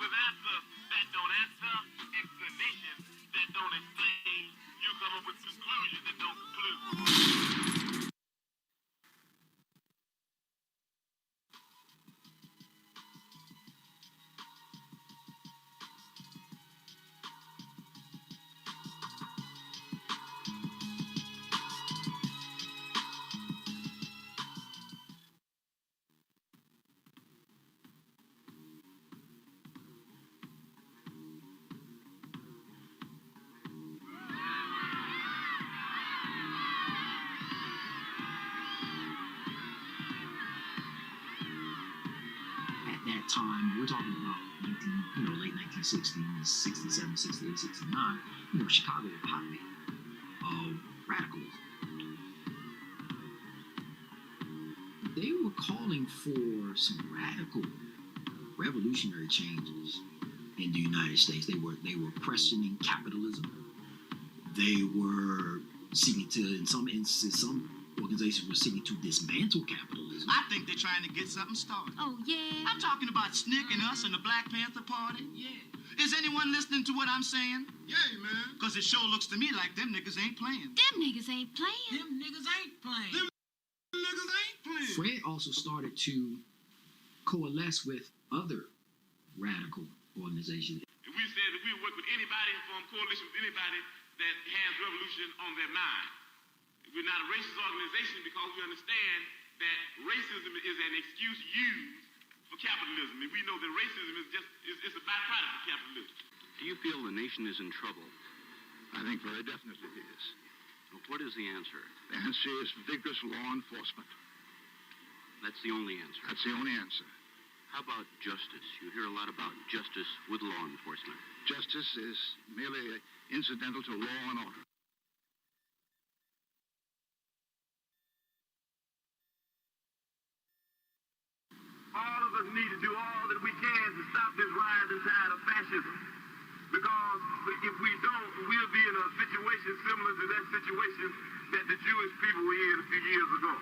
with answers that don't answer, explanations that don't explain, you come up with conclusions that don't conclude. Time, we're talking about late 1960s, 67, 68, 69, Chicago was a hotbed of radicals. They were calling for some radical revolutionary changes in the United States. They were questioning capitalism. They were seeking to, in some instances, some organizations were seeking to dismantle capitalism. I think they're trying to get something started. Oh, yeah? I'm talking about SNCC and us and the Black Panther Party. Yeah. Is anyone listening to what I'm saying? Yeah, man. Because it sure looks to me like them niggas ain't playing. Them niggas ain't playing. Them niggas ain't playing. Them niggas ain't playing. Fred also started to coalesce with other radical organizations. If we said that we work with anybody and form coalition with anybody that has revolution on their mind. We're not a racist organization because we understand that racism is an excuse used for capitalism. And we know that racism is a byproduct of capitalism. Do you feel the nation is in trouble? I think very definitely it is. Well, what is the answer? The answer is vigorous law enforcement. That's the only answer. That's the only answer. How about justice? You hear a lot about justice with law enforcement. Justice is merely incidental to law and order. All of us need to do all that we can to stop this rising tide of fascism. Because if we don't, we'll be in a situation similar to that situation that the Jewish people were in a few years ago.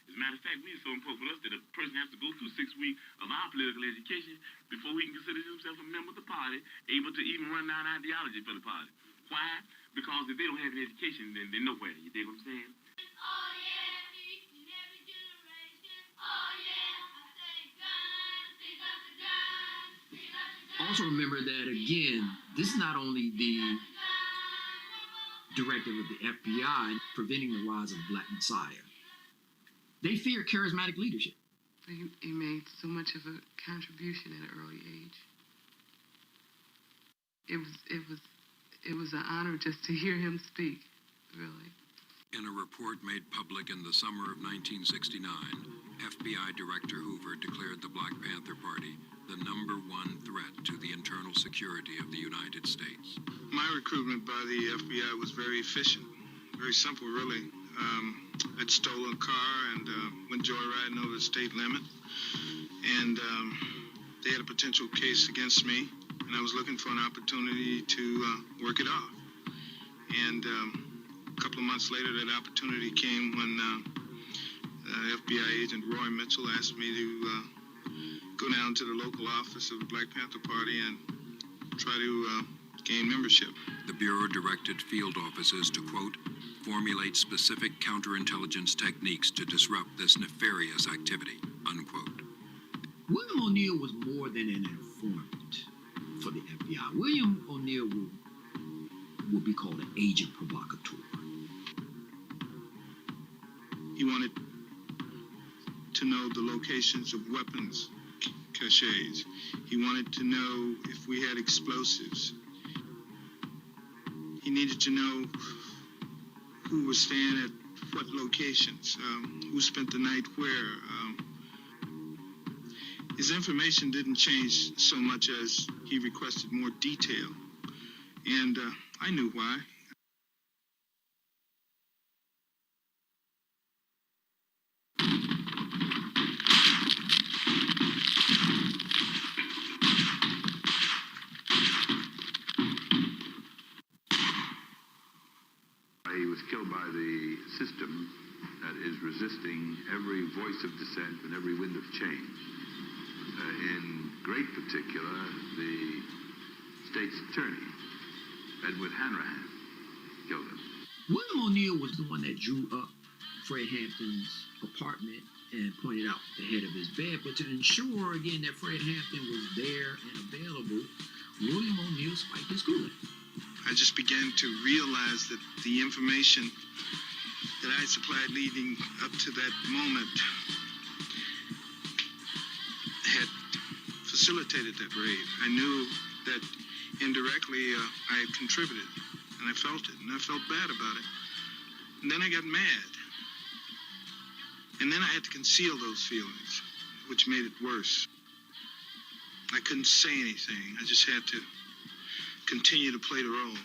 As a matter of fact, it's so important for us that a person has to go through 6 weeks of our political education before he can consider himself a member of the party, able to even run down ideology for the party. Why? Because if they don't have an education, then they're nowhere. You dig what I'm saying? Oh yeah, each and every generation. Oh yeah, I say guns, pick up the guns, pick up the guns. Also remember that, again, this is not only the directive of the FBI preventing the rise of the Black Messiah. They fear charismatic leadership. He made so much of a contribution at an early age. It was an honor just to hear him speak, really. In a report made public in the summer of 1969, FBI Director Hoover declared the Black Panther Party the #1 threat to the internal security of the United States. My recruitment by the FBI was very efficient, very simple, really. I'd stolen a car and went joyriding over the state limit, and they had a potential case against me, and I was looking for an opportunity to work it off. And a couple of months later, that opportunity came when FBI agent Roy Mitchell asked me to go down to the local office of the Black Panther Party and try to gain membership. The Bureau directed field officers to, quote, formulate specific counterintelligence techniques to disrupt this nefarious activity, unquote. William O'Neill was more than an informant for the FBI. William O'Neill would be called an agent provocateur. He wanted to know the locations of weapons caches. He wanted to know if we had explosives. He needed to know who was staying at what locations, who spent the night where. His information didn't change so much as he requested more detail. And I knew why. He was killed by the system that is resisting every voice of dissent and every wind of change. In great particular, the state's attorney, Edward Hanrahan, killed him. William O'Neill was the one that drew up Fred Hampton's apartment and pointed out the head of his bed. But to ensure, again, that Fred Hampton was there and available, William O'Neill spiked his Kool-Aid. I just began to realize that the information that I supplied leading up to that moment had facilitated that raid. I knew that indirectly I had contributed, and I felt it, and I felt bad about it. And then I got mad. And then I had to conceal those feelings, which made it worse. I couldn't say anything. I just had to continue to play the role.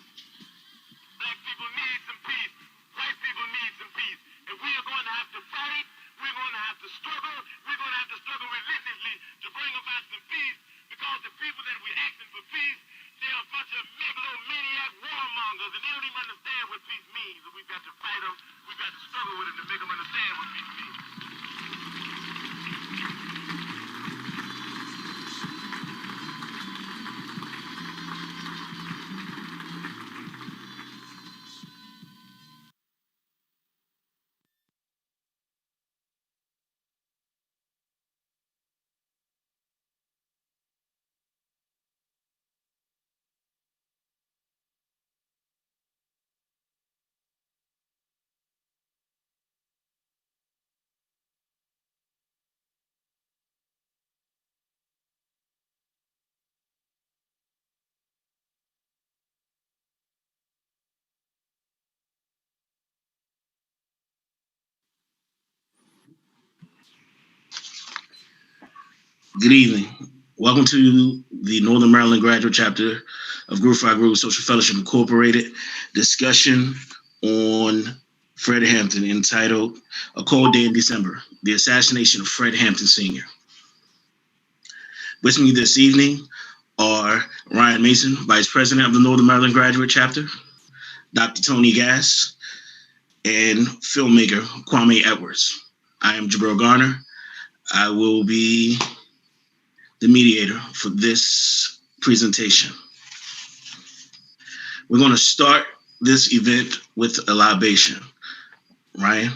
Black people need some peace. White people need some peace. And we are going to have to fight. We're going to have to struggle. We're going to have to struggle relentlessly to bring about some peace, because the people that we're asking for peace, they're a bunch of megalomaniac warmongers, and they don't even understand what peace means. And we've got to fight them. We've got to struggle with them to make them understand what peace means. Good evening. Welcome to the Northern Maryland graduate chapter of Group 5 Group Social Fellowship Incorporated discussion on Fred Hampton entitled A Cold Day in December, the Assassination of Fred Hampton Sr. With me this evening are Ryan Mason, Vice President of the Northern Maryland graduate chapter, Dr. Tony Gass, and filmmaker Kwame Edwards. I am Jabril Garner. I will be the mediator for this presentation. We're going to start this event with a libation. Ryan?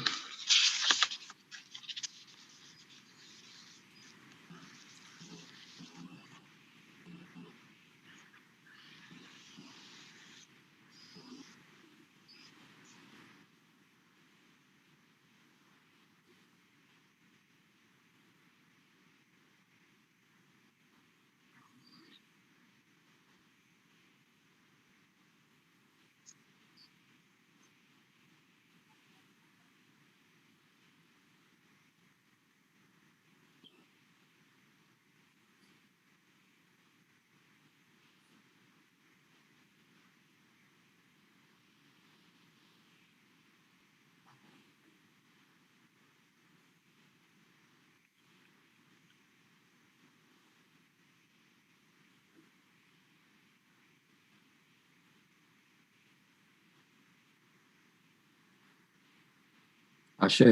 Ashe.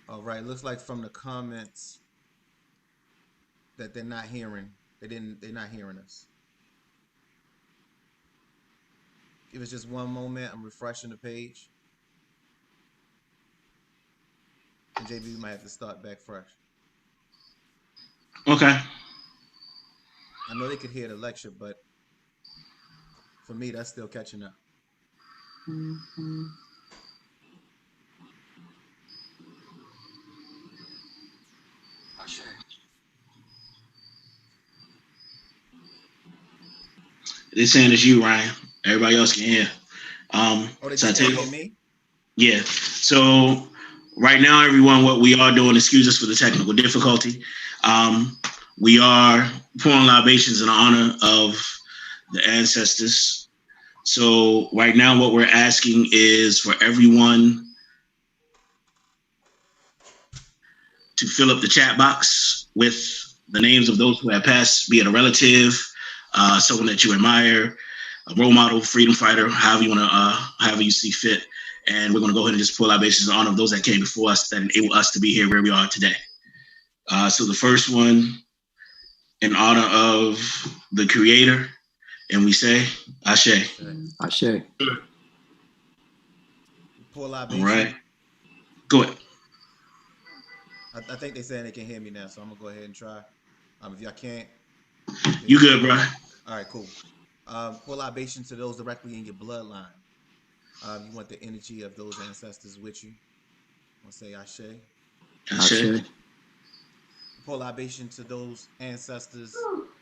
All right, looks like from the comments that they're not hearing. They're not hearing us. Give us just one moment. I'm refreshing the page. And JB, we might have to start back fresh. Okay. I know they could hear the lecture, but for me, that's still catching up. Mm-hmm. They're saying it's you, Ryan. Everybody else can hear. They so I can't take hear me? Yeah. So Right now, everyone, what we are doing, excuse us for the technical difficulty. We are pouring libations in honor of the ancestors. So right now, what we're asking is for everyone to fill up the chat box with the names of those who have passed, be it a relative, someone that you admire, a role model, freedom fighter, however you see fit. And we're going to go ahead and just pull libations in honor of those that came before us that enabled us to be here where we are today. So the first one, in honor of the Creator, and we say, Ashe. Ashe. Pour libation. All right. Go ahead. I think they saying they can hear me now, so I'm gonna go ahead and try. If y'all can't, you good, bro? All right, cool. Pour libation to those directly in your bloodline. You want the energy of those ancestors with you. I'm gonna say Ashe. Ashe. Pour libation to those ancestors.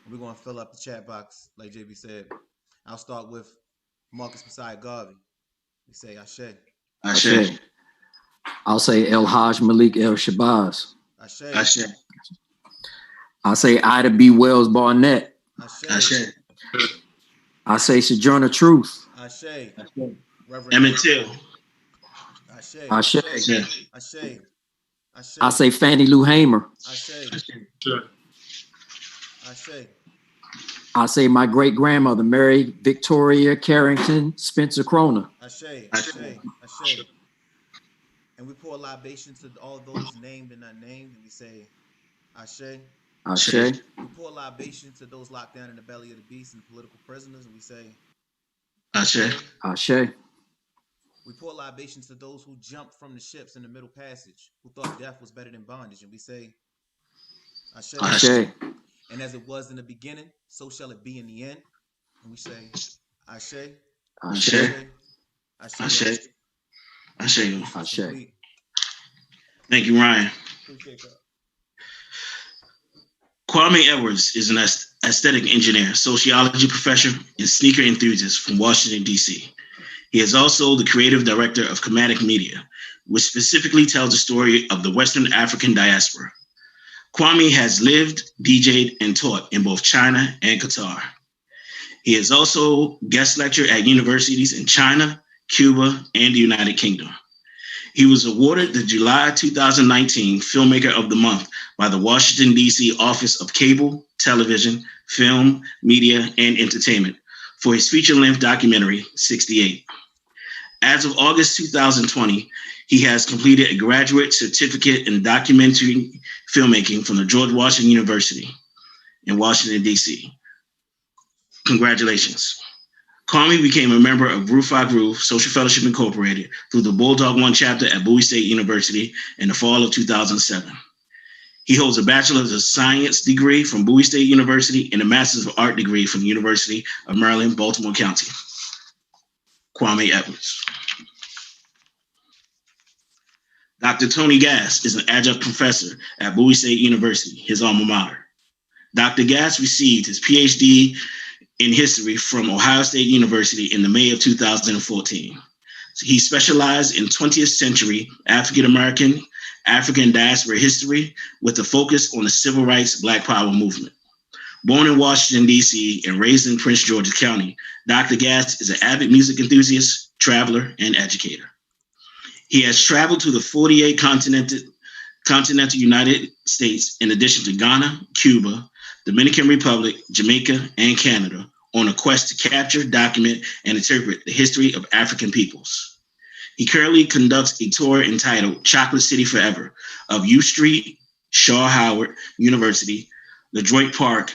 We're gonna fill up the chat box, like JB said. I'll start with Marcus Messiah Garvey. We say Ashe. Ashe. I'll say El Haj Malik El Shabazz. Ashe. Ashe. I'll say Ida B. Wells Barnett. Ashe. Ashe. I say Sojourner Truth. Ashe. Reverend Emmett Till. Ashe. Ashe. Ashe. Ashe. Ashe. I say Fannie Lou Hamer. Ashe. Ashe. I say my great grandmother, Mary Victoria Carrington Spencer Crona. Ashe. Ashe. Ashe. And we pour libation to all those named and unnamed, and we say Ashe. Ashe. We pour libation to those locked down in the belly of the beast and political prisoners, and we say Ashe. Ashe. We pour libation to those who jumped from the ships in the Middle Passage, who thought death was better than bondage, and we say Ashe. Ashe. And as it was in the beginning, so shall it be in the end. And we say Ashe. Ashe. Ashe. Ashe. Ashe. Thank you, Ryan. Appreciate that. Kwame Edwards is an aesthetic engineer, sociology professor, and sneaker enthusiast from Washington, D.C. He is also the creative director of Chromatic Media, which specifically tells the story of the Western African diaspora. Kwame has lived, DJ'd, and taught in both China and Qatar. He has also guest lectured at universities in China, Cuba, and the United Kingdom. He was awarded the July 2019 Filmmaker of the Month by the Washington, D.C. Office of Cable, Television, Film, Media, and Entertainment for his feature-length documentary, 68. As of August 2020, he has completed a graduate certificate in documentary filmmaking from the George Washington University in Washington, D.C. Congratulations. Kwame became a member of Groove 5 Groove Social Fellowship Incorporated through the Bulldog 1 chapter at Bowie State University in the fall of 2007. He holds a Bachelor's of Science degree from Bowie State University and a Master's of Art degree from the University of Maryland, Baltimore County. Kwame Edwards. Dr. Tony Gass is an adjunct professor at Bowie State University, his alma mater. Dr. Gass received his PhD in history from Ohio State University in the May of 2014. He specialized in 20th century African-American, African diaspora history with a focus on the civil rights Black Power movement. Born in Washington, D.C. and raised in Prince George's County, Dr. Gass is an avid music enthusiast, traveler, and educator. He has traveled to the 48 continental United States, in addition to Ghana, Cuba, Dominican Republic, Jamaica, and Canada, on a quest to capture, document, and interpret the history of African peoples. He currently conducts a tour entitled Chocolate City Forever of U Street, Shaw Howard University, LeDroit Park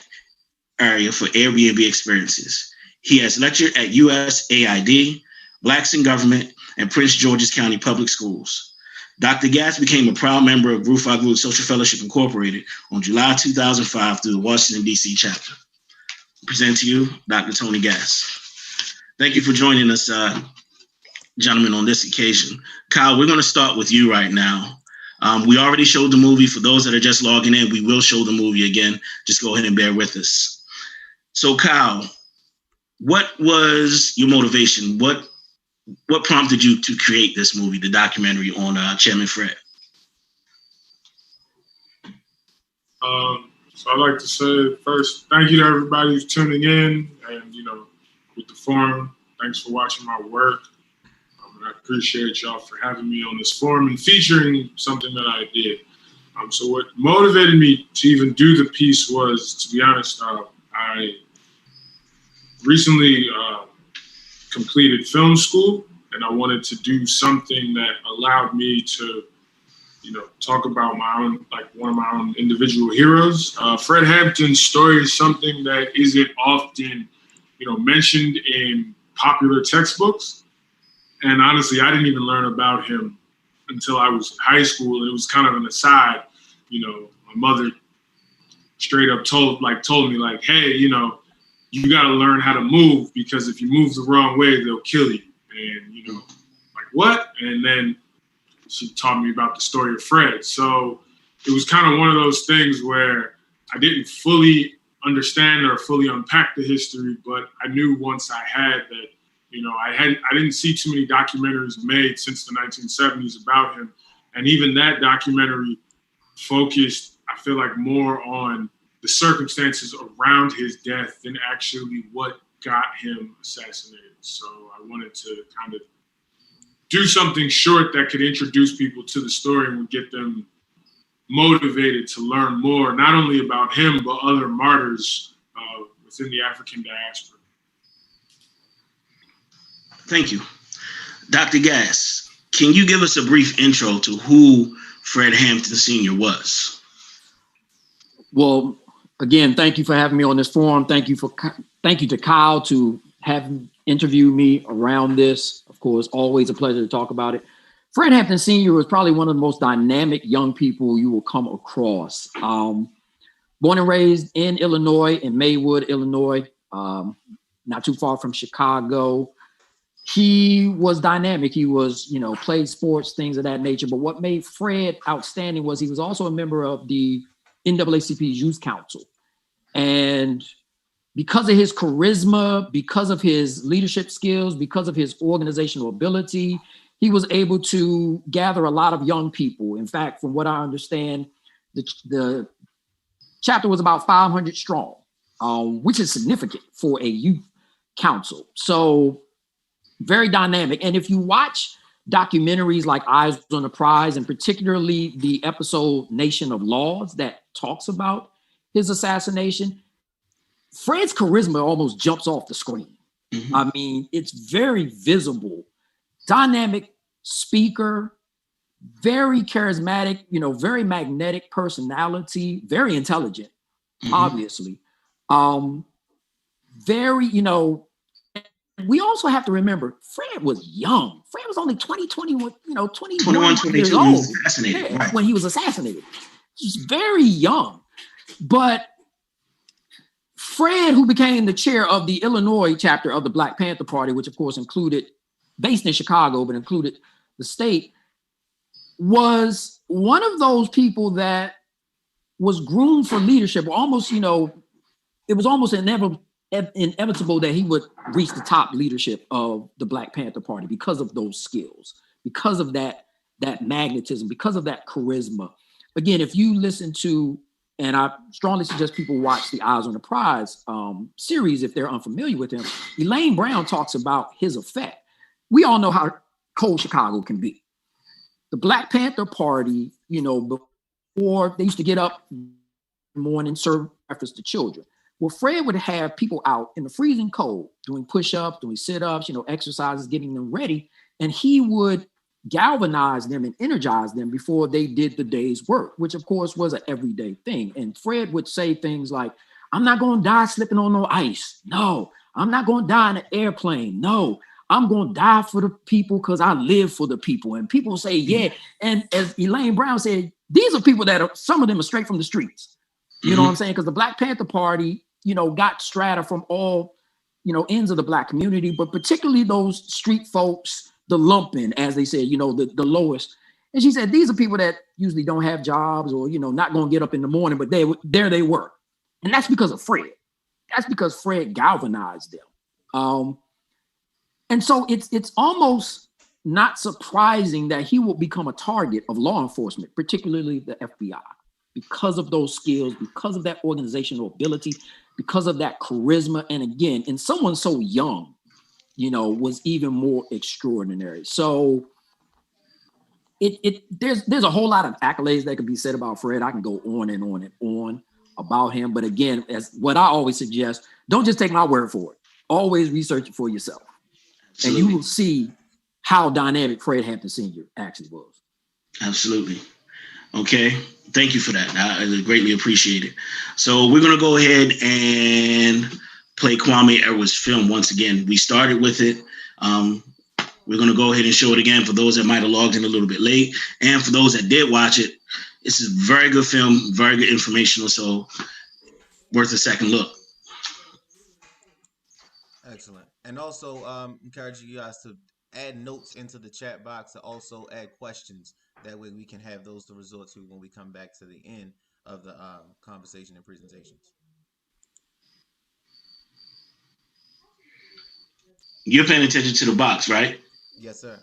area for Airbnb experiences. He has lectured at USAID, Blacks in Government, and Prince George's County Public Schools. Dr. Gass became a proud member of Groove 5 Groove Social Fellowship Incorporated on July 2005 through the Washington, D.C. chapter. I present to you Dr. Tony Gass. Thank you for joining us, gentlemen, on this occasion. Kyle, we're going to start with you right now. We already showed the movie. For those that are just logging in, we will show the movie again. Just go ahead and bear with us. So, Kyle, what was your motivation? What prompted you to create this movie, the documentary on Chairman Fred? So I'd like to say first, thank you to everybody who's tuning in, and with the forum, thanks for watching my work. And I appreciate y'all for having me on this forum and featuring something that I did. So what motivated me to even do the piece was, to be honest, I recently completed film school, and I wanted to do something that allowed me to talk about my own, one of my own individual heroes. Fred Hampton's story is something that isn't often, mentioned in popular textbooks. And honestly, I didn't even learn about him until I was in high school. And it was kind of an aside. My mother straight up told me, hey, you got to learn how to move, because if you move the wrong way, they'll kill you. And, what? And then she taught me about the story of Fred. So it was kind of one of those things where I didn't fully understand or fully unpack the history, but I knew once I had that, I didn't see too many documentaries made since the 1970s about him. And even that documentary focused, I feel like, more on the circumstances around his death than actually what got him assassinated. So I wanted to kind of do something short that could introduce people to the story and would get them motivated to learn more, not only about him, but other martyrs within the African diaspora. Thank you. Dr. Gass, can you give us a brief intro to who Fred Hampton Sr. was? Well, again, thank you for having me on this forum. Thank you to Kyle to have interviewed me around this. Of course, always a pleasure to talk about it. Fred Hampton Sr. was probably one of the most dynamic young people you will come across. Born and raised in Illinois, in Maywood, Illinois, not too far from Chicago. He was dynamic. He was, played sports, things of that nature. But what made Fred outstanding was he was also a member of the NAACP's Youth Council. And because of his charisma, because of his leadership skills, because of his organizational ability, he was able to gather a lot of young people. In fact, from what I understand, the chapter was about 500 strong, which is significant for a youth council. So very dynamic. And if you watch documentaries like Eyes on the Prize, and particularly the episode Nation of Laws that talks about his assassination, Fred's charisma almost jumps off the screen. Mm-hmm. I mean, it's very visible. Dynamic speaker, very charismatic, very magnetic personality, very intelligent, mm-hmm. obviously. Very, we also have to remember Fred was young. Fred was only 21 years old when he was assassinated. He's very young. But Fred, who became the chair of the Illinois chapter of the Black Panther Party, which of course based in Chicago, but included the state, was one of those people that was groomed for leadership. Almost, it was almost inevitable that he would reach the top leadership of the Black Panther Party because of those skills, because of that magnetism, because of that charisma. Again, if you listen to, and I strongly suggest people watch the Eyes on the Prize series if they're unfamiliar with him, Elaine Brown talks about his effect. We all know how cold Chicago can be. The Black Panther Party, before they used to get up in the morning, serve breakfast to children. Well, Fred would have people out in the freezing cold doing push-ups, doing sit-ups, exercises, getting them ready. And he would galvanize them and energize them before they did the day's work, which of course was an everyday thing. And Fred would say things like, I'm not going to die slipping on no ice. No, I'm not going to die in an airplane. No, I'm going to die for the people because I live for the people. And people say, yeah. And as Elaine Brown said, these are people that some of them are straight from the streets. You know what I'm saying? Because the Black Panther Party, got strata from all, ends of the Black community, but particularly those street folks, the lumpen, as they said, the lowest. And she said, these are people that usually don't have jobs or, not going to get up in the morning, but there they were. And that's because of Fred. That's because Fred galvanized them. And so it's almost not surprising that he will become a target of law enforcement, particularly the FBI. because of those skills, because of that organizational ability, because of that charisma. And again, in someone so young, was even more extraordinary. So there's a whole lot of accolades that could be said about Fred. I can go on and on and on about him. But again, as what I always suggest, don't just take my word for it. Always research it for yourself. Absolutely. And you will see how dynamic Fred Hampton Sr. actually was. Absolutely. Okay. Thank you for that. I greatly appreciate it. So we're going to go ahead and play Kwame Edwards' film once again. We started with it. We're going to go ahead and show it again for those that might have logged in a little bit late. And for those that did watch it, this is a very good film, very good informational, so worth a second look. Excellent. And also encouraging you guys to add notes into the chat box, to also add questions. That way we can have those to resort to when we come back to the end of the conversation and presentations. You're paying attention to the box, right? Yes, sir.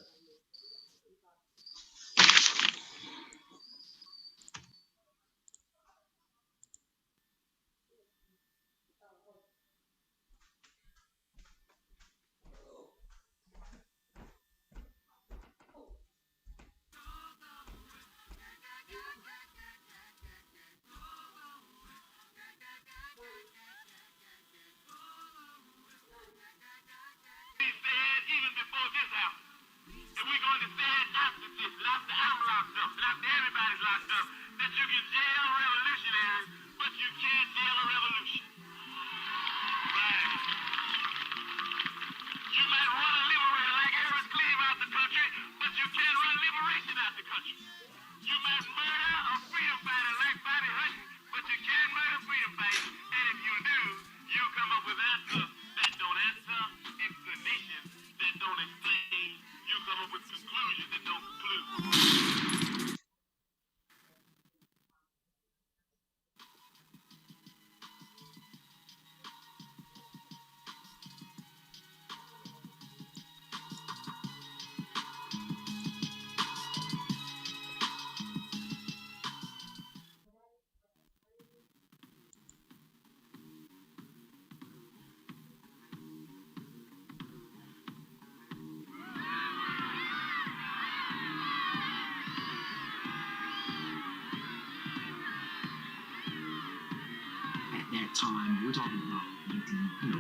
That time, we're talking about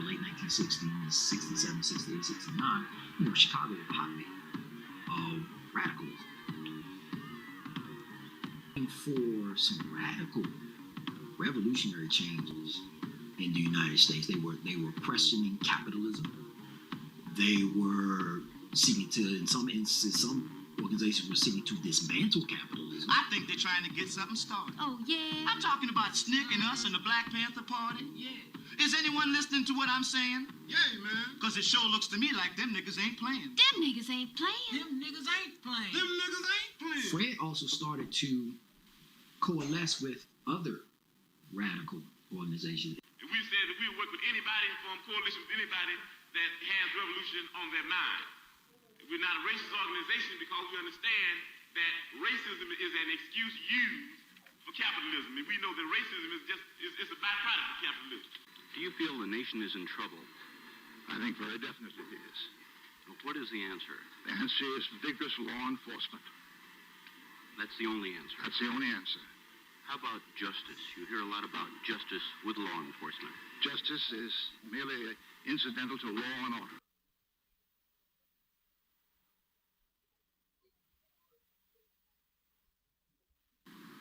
late 1960s, 67, 68, 69, Chicago was a hotbed of radicalism. For some radical revolutionary changes in the United States, they were questioning capitalism. They were seeking to, in some instances, some organizations were seeking to dismantle capitalism. I think they're trying to get something started. Oh, yeah? I'm talking about SNCC and us and the Black Panther Party. Yeah. Is anyone listening to what I'm saying? Yeah, man. Because it sure looks to me like them niggas ain't playing. Them niggas ain't playing. Them niggas ain't playing. Them niggas ain't playing. Fred also started to coalesce with other radical organizations. If we said that we would work with anybody and form coalition with anybody that has revolution on their mind. We're not a racist organization because we understand that racism is an excuse used for capitalism. And we know that racism is a byproduct of capitalism. Do you feel the nation is in trouble? I think very definitely it is. Well, what is the answer? The answer is vigorous law enforcement. That's the only answer. That's the only answer. How about justice? You hear a lot about justice with law enforcement. Justice is merely incidental to law and order.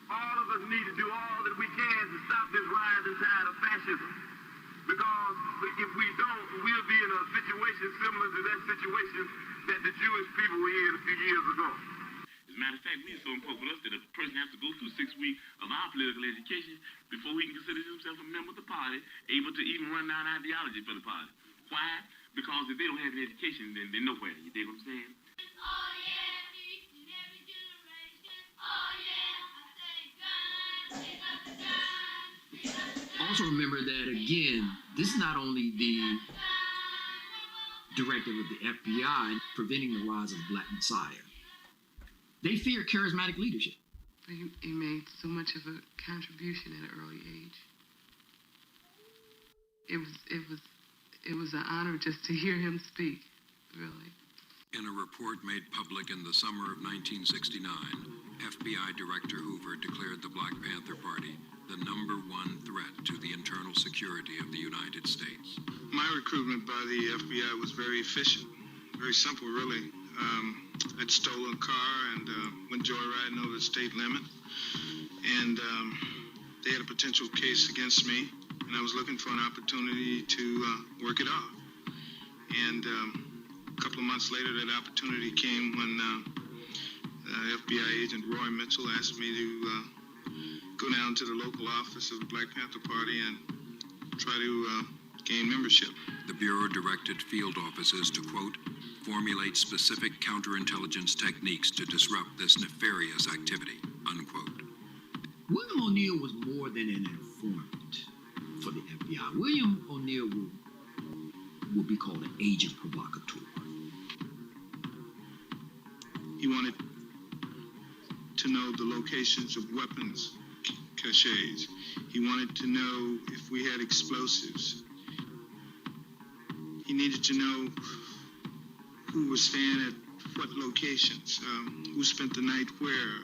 All of us need to do all that we can to stop this rising tide of fascism. Because if we don't, we'll be in a situation similar to that situation that the Jewish people were in a few years ago. As a matter of fact, it's so important for us that a person has to go through 6 weeks of our political education before he can consider himself a member of the party, able to even run down ideology for the party. Why? Because if they don't have an education, then they're nowhere. You dig what I'm saying? Oh, yeah, each and every generation. Oh, yeah, I say guns, pick up the guns, pick up the guns. Also remember that, again, this is not only the directive of the FBI preventing the rise of the Black Messiah. They fear charismatic leadership. He made so much of a contribution at an early age. It was an honor just to hear him speak, really. In a report made public in the summer of 1969, FBI Director Hoover declared the Black Panther Party the #1 threat to the internal security of the United States. My recruitment by the FBI was very efficient, very simple, really. I'd stolen a car and went joyriding over the state limit, and they had a potential case against me, and I was looking for an opportunity to work it off. And a couple of months later, that opportunity came when FBI agent Roy Mitchell asked me to go down to the local office of the Black Panther Party and try to gain membership. The Bureau directed field officers to, quote, formulate specific counterintelligence techniques to disrupt this nefarious activity, unquote. William O'Neill was more than an informant for the FBI. William O'Neill would be called an agent provocateur. He wanted to know the locations of weapons caches. He wanted to know if we had explosives. He needed to know who was staying at what locations, who spent the night where.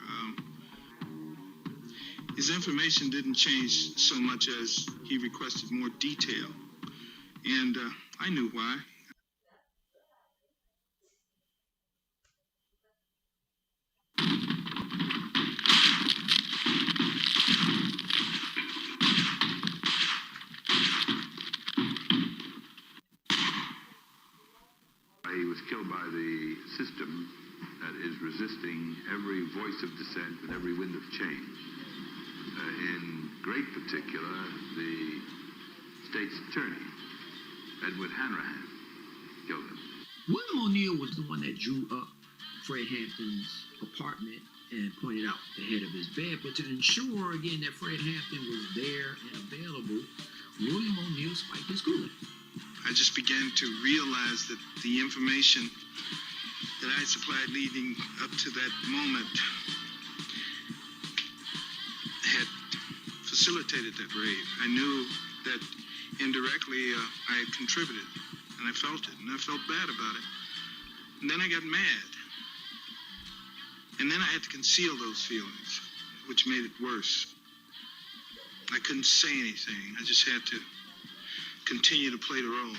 His information didn't change so much as he requested more detail, and I knew why. He was killed by the system that is resisting every voice of dissent and every wind of change. In great particular, the state's attorney, Edward Hanrahan, killed him. William O'Neill was the one that drew up Fred Hampton's apartment and pointed out the head of his bed. But to ensure, again, that Fred Hampton was there and available, William O'Neill spiked his Kool-Aid. I just began to realize that the information that I supplied leading up to that moment had facilitated that raid. I knew that indirectly I had contributed, and I felt it, and I felt bad about it. And then I got mad. And then I had to conceal those feelings, which made it worse. I couldn't say anything. I just had to continue to play the role.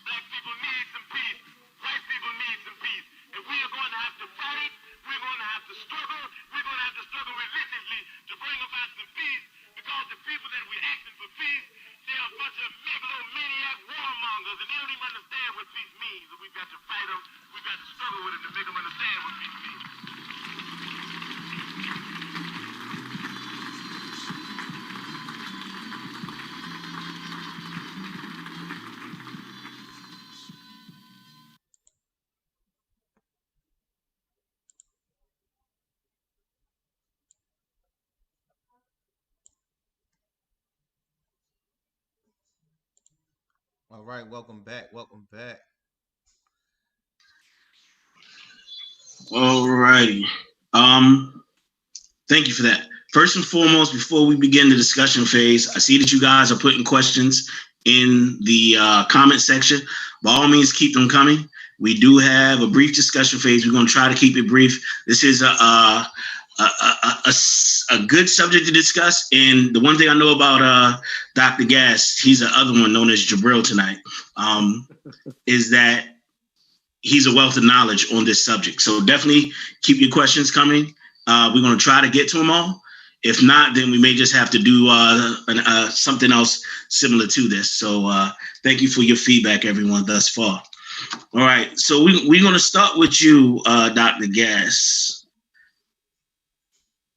Black people need some peace. White people need some peace. And we are going to have to fight. We're going to have to struggle. We're going to have to struggle relentlessly to bring about some peace, because the people that we're asking for peace, they're a bunch of megalomaniac warmongers, and they don't even understand what peace means. And we've got to fight them. We've got to struggle with them to make them understand what peace means. All right, welcome back. Welcome back. All righty. Thank you for that. First and foremost, before we begin the discussion phase, I see that you guys are putting questions in the comment section. By all means, keep them coming. We do have a brief discussion phase. We're going to try to keep it brief. This is a good subject to discuss. And the one thing I know about Dr. Gass, he's the other one known as Jabril tonight, is that he's a wealth of knowledge on this subject. So definitely keep your questions coming. We're going to try to get to them all. If not, then we may just have to do something else similar to this. So thank you for your feedback, everyone, thus far. All right. So we're going to start with you, Dr. Gass.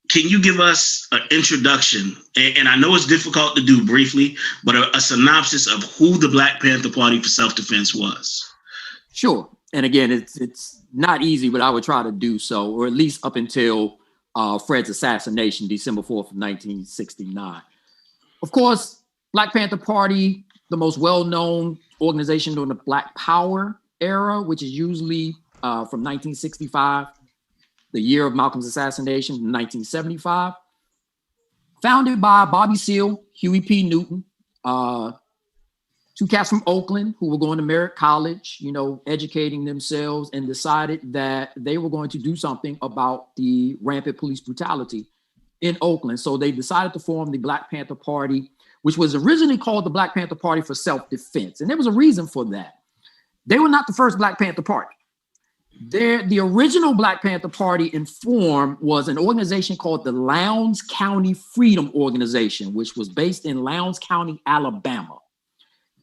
Can you give us an introduction? And I know it's difficult to do briefly, but a synopsis of who the Black Panther Party for Self-Defense was. Sure. And again, it's not easy, but I would try to do so, or at least up until Fred's assassination, December 4th of 1969. Of course, Black Panther Party, the most well-known organization during the Black Power era, which is usually from 1965 the year of Malcolm's assassination, 1975. Founded by Bobby Seale, Huey P. Newton, two cats from Oakland who were going to Merritt College, educating themselves, and decided that they were going to do something about the rampant police brutality in Oakland. So they decided to form the Black Panther Party, which was originally called the Black Panther Party for Self-Defense. And there was a reason for that. They were not the first Black Panther Party. The original Black Panther Party in form was an organization called the Lowndes County Freedom Organization, which was based in Lowndes County, Alabama.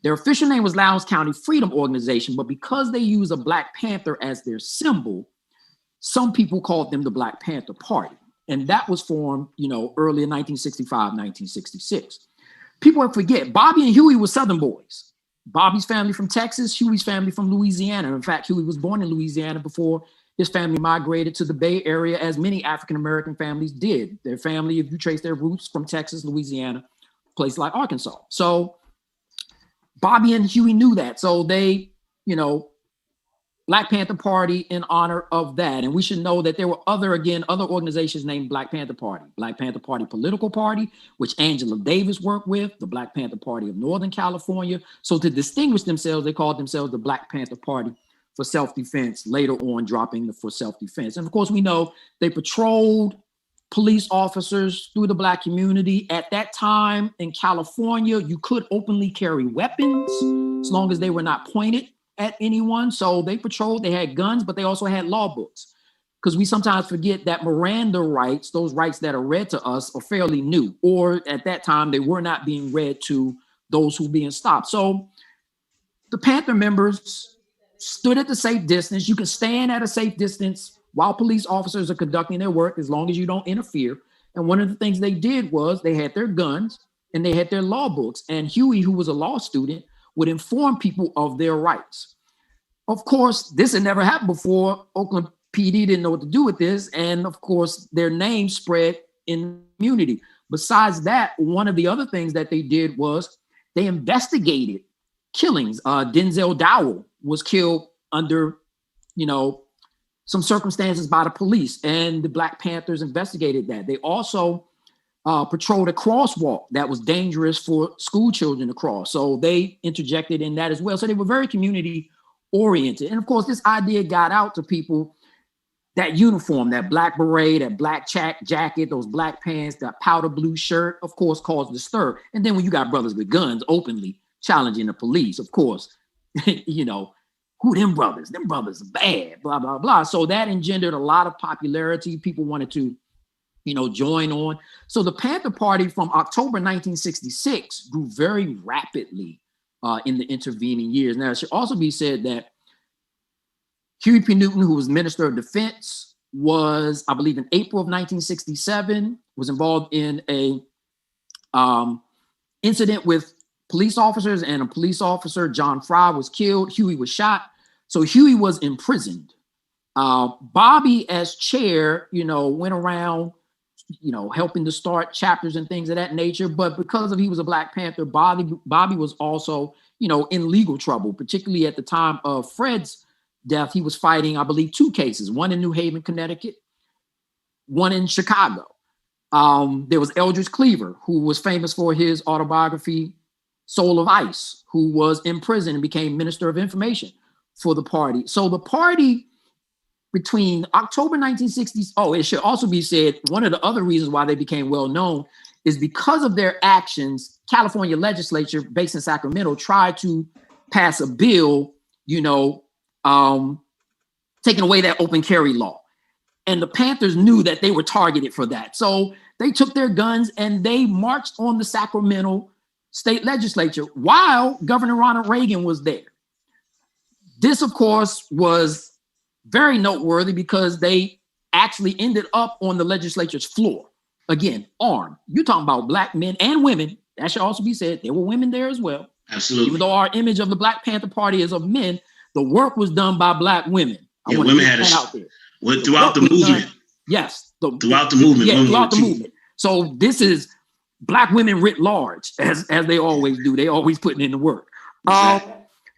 Their official name was Lowndes County Freedom Organization, but because they use a Black Panther as their symbol, some people called them the Black Panther Party. And that was formed, early in 1965, 1966. People forget, Bobby and Huey were Southern boys. Bobby's family from Texas, Huey's family from Louisiana. In fact, Huey was born in Louisiana before his family migrated to the Bay Area, as many African-American families did. Their family, if you trace their roots from Texas, Louisiana, places like Arkansas. So Bobby and Huey knew that. So they, Black Panther Party in honor of that. And we should know that there were other organizations named Black Panther Party. Black Panther Party Political Party, which Angela Davis worked with, the Black Panther Party of Northern California. So to distinguish themselves, they called themselves the Black Panther Party for Self-Defense, later on dropping the for self-defense. And of course, we know they patrolled police officers through the Black community. At that time in California, you could openly carry weapons as long as they were not pointed at anyone. So they patrolled, they had guns, but they also had law books. Because we sometimes forget that Miranda rights, those rights that are read to us, are fairly new. Or at that time, they were not being read to those who were being stopped. So the Panther members stood at the safe distance. You can stand at a safe distance while police officers are conducting their work, as long as you don't interfere. And one of the things they did was they had their guns and they had their law books. And Huey, who was a law student, would inform people of their rights. Of course, this had never happened before. Oakland PD didn't know what to do with this. And of course, their name spread in the community. Besides that, one of the other things that they did was they investigated killings. Denzel Dowell was killed under, some circumstances by the police, and the Black Panthers investigated that. They also patrolled a crosswalk that was dangerous for school children to cross. So they interjected in that as well. So they were very community oriented. And of course, this idea got out to people. That uniform, that black beret, that black jacket, those black pants, that powder blue shirt, of course, caused the stir. And then when you got brothers with guns openly challenging the police, of course, who them brothers? Them brothers are bad, blah, blah, blah. So that engendered a lot of popularity. People wanted to, join on. So the Panther Party from October 1966 grew very rapidly in the intervening years. Now, it should also be said that Huey P. Newton, who was Minister of Defense, was, I believe, in April of 1967, was involved in a incident with police officers, and a police officer, John Fry, was killed. Huey was shot. So Huey was imprisoned. Bobby, as chair, went around, helping to start chapters and things of that nature. But because he was a Black Panther, Bobby was also, in legal trouble, particularly at the time of Fred's death. He was fighting, I believe, two cases, one in New Haven, Connecticut, one in Chicago. There was Eldridge Cleaver, who was famous for his autobiography, Soul of Ice, who was in prison and became Minister of Information for the party. So the party between October 1960s, it should also be said, one of the other reasons why they became well known is because of their actions. California legislature based in Sacramento tried to pass a bill, taking away that open carry law. And the Panthers knew that they were targeted for that. So they took their guns and they marched on the Sacramento state legislature while Governor Ronald Reagan was there. This, of course, was very noteworthy because they actually ended up on the legislature's floor. Again, armed. You're talking about Black men and women. That should also be said. There were women there as well. Absolutely. Even though our image of the Black Panther Party is of men, the work was done by Black women. Yeah, women had a out there. Throughout the movement. Yes. Throughout the movement. Yeah, throughout the movement. So this is Black women writ large, as they always do. They always putting in the work. Exactly.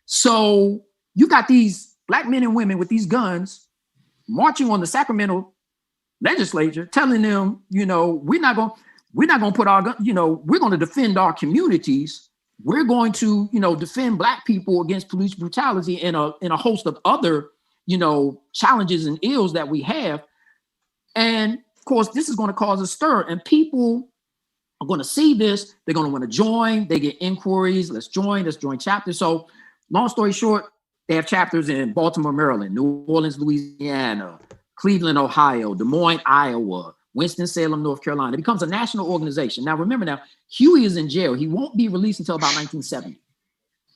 So you got these Black men and women with these guns marching on the Sacramento legislature telling them, we're not going to put our gun, we're going to defend our communities. We're going to, defend Black people against police brutality and a host of other, challenges and ills that we have. And of course, this is going to cause a stir, and people are going to see this. They're going to want to join. They get inquiries. Let's join chapters. So long story short, they have chapters in Baltimore, Maryland, New Orleans, Louisiana, Cleveland, Ohio, Des Moines, Iowa, Winston-Salem, North Carolina. It becomes a national organization. Now, remember Huey is in jail. He won't be released until about 1970.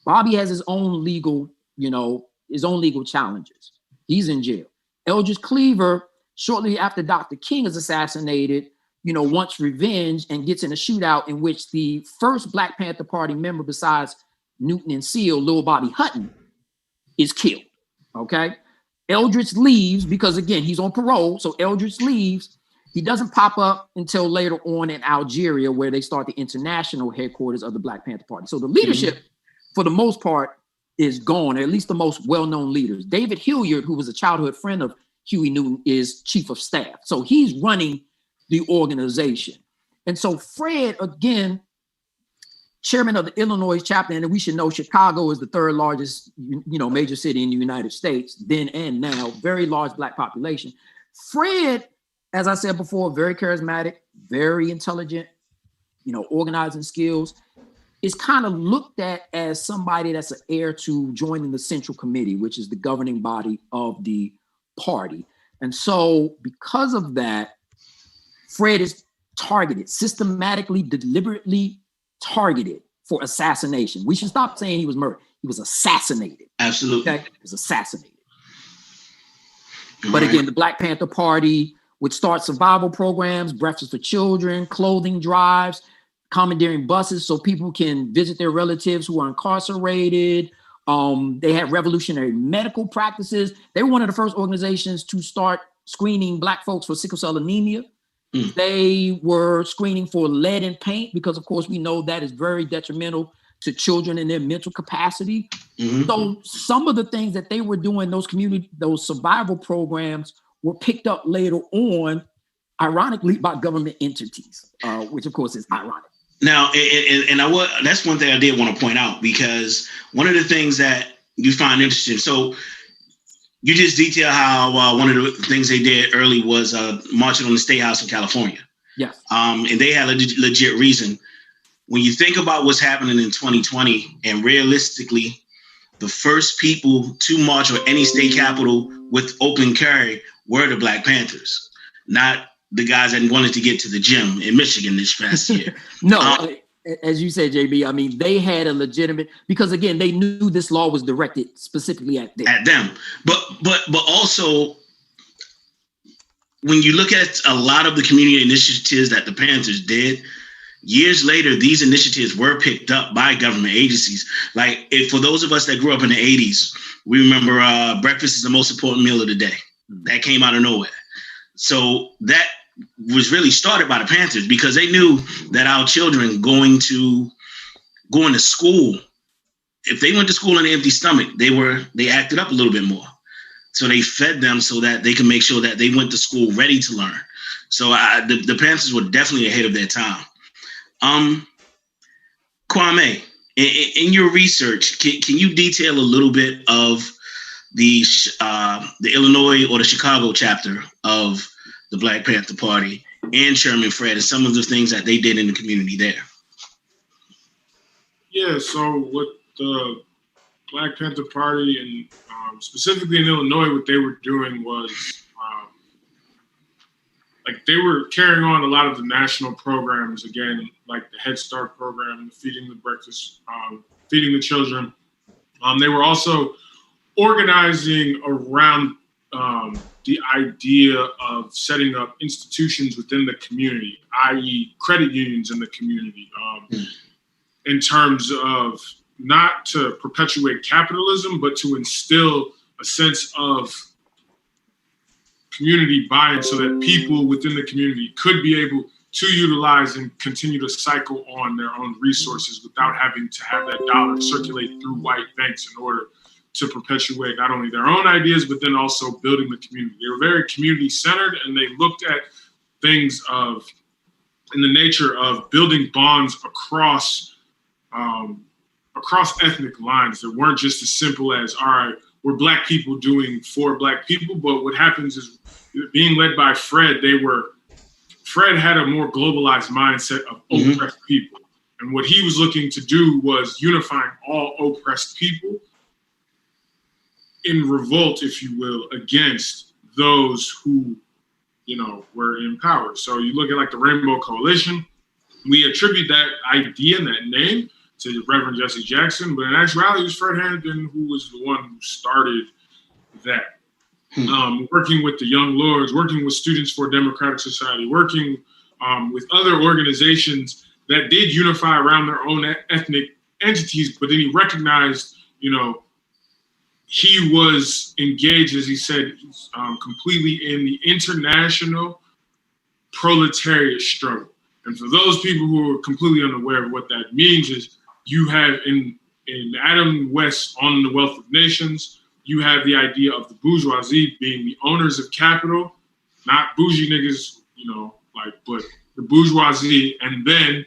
Bobby has his own legal, challenges. He's in jail. Eldridge Cleaver, shortly after Dr. King is assassinated, wants revenge and gets in a shootout in which the first Black Panther Party member besides Newton and Seal, Lil Bobby Hutton, is killed. Okay. Eldridge leaves because, again, he's on parole. So Eldridge leaves. He doesn't pop up until later on in Algeria, where they start the international headquarters of the Black Panther Party. So the leadership, for the most part, is gone, or at least the most well-known leaders. David Hilliard, who was a childhood friend of Huey Newton, is chief of staff. So he's running the organization. And so Fred, again, chairman of the Illinois chapter, and we should know Chicago is the third largest, major city in the United States, then and now, very large Black population. Fred, as I said before, very charismatic, very intelligent, organizing skills, is kind of looked at as somebody that's an heir to joining the Central Committee, which is the governing body of the party. And so because of that, Fred is targeted, systematically, deliberately targeted for assassination. We should stop saying he was murdered. He was assassinated. Absolutely. Okay? He was assassinated. But again, the Black Panther Party would start survival programs, breakfast for children, clothing drives, commandeering buses so people can visit their relatives who are incarcerated. They had revolutionary medical practices. They were one of the first organizations to start screening Black folks for sickle cell anemia. They were screening for lead in paint because, of course, we know that is very detrimental to children and their mental capacity. So some of the things that they were doing, those survival programs, were picked up later on, ironically, by government entities, which, of course, is ironic. Now, that's one thing I did want to point out, because one of the things that you find interesting, so you just detail how one of the things they did early was marching on the State House in California. Yes. And they had a legit reason. When you think about what's happening in 2020, and realistically, the first people to march on any state capitol with open carry were the Black Panthers, not the guys that wanted to get to the gym in Michigan this past year. No, as you said, JB, I mean, they had a legitimate, because again, they knew this law was directed specifically at them. But also, when you look at a lot of the community initiatives that the Panthers did, years later, these initiatives were picked up by government agencies. Like, for those of us that grew up in the 80s, we remember breakfast is the most important meal of the day. That came out of nowhere. So that was really started by the Panthers, because they knew that our children going to school, if they went to school on an empty stomach, they acted up a little bit more. So they fed them so that they can make sure that they went to school ready to learn. So the Panthers were definitely ahead of their time. Kwame, in your research, can you detail a little bit of the Illinois or the Chicago chapter of the Black Panther Party and Chairman Fred and some of the things that they did in the community there? Yeah, so what the Black Panther Party and specifically in Illinois, what they were doing was they were carrying on a lot of the national programs, again, like the Head Start program, feeding the breakfast, feeding the children. They were also organizing around the idea of setting up institutions within the community, i.e. credit unions in the community, in terms of not to perpetuate capitalism, but to instill a sense of community buy-in so that people within the community could be able to utilize and continue to cycle on their own resources without having to have that dollar circulate through white banks in order to perpetuate not only their own ideas, but then also building the community. They were very community-centered, and they looked at things in the nature of building bonds across ethnic lines that weren't just as simple as, all right, we're Black people doing for Black people, but what happens is, being led by Fred, Fred had a more globalized mindset of oppressed people. And what he was looking to do was unifying all oppressed people in revolt, if you will, against those who, were in power. So you look at like the Rainbow Coalition, we attribute that idea and that name to Reverend Jesse Jackson, but in actuality, it was Fred Hampton who was the one who started that. Working with the Young Lords, working with Students for a Democratic Society, working with other organizations that did unify around their own ethnic entities, but then he recognized, he was engaged, as he said, completely in the international proletariat struggle. And for those people who are completely unaware of what that means, is you have in Adam West on The Wealth of Nations, you have the idea of the bourgeoisie being the owners of capital, not bougie niggas, but the bourgeoisie, and then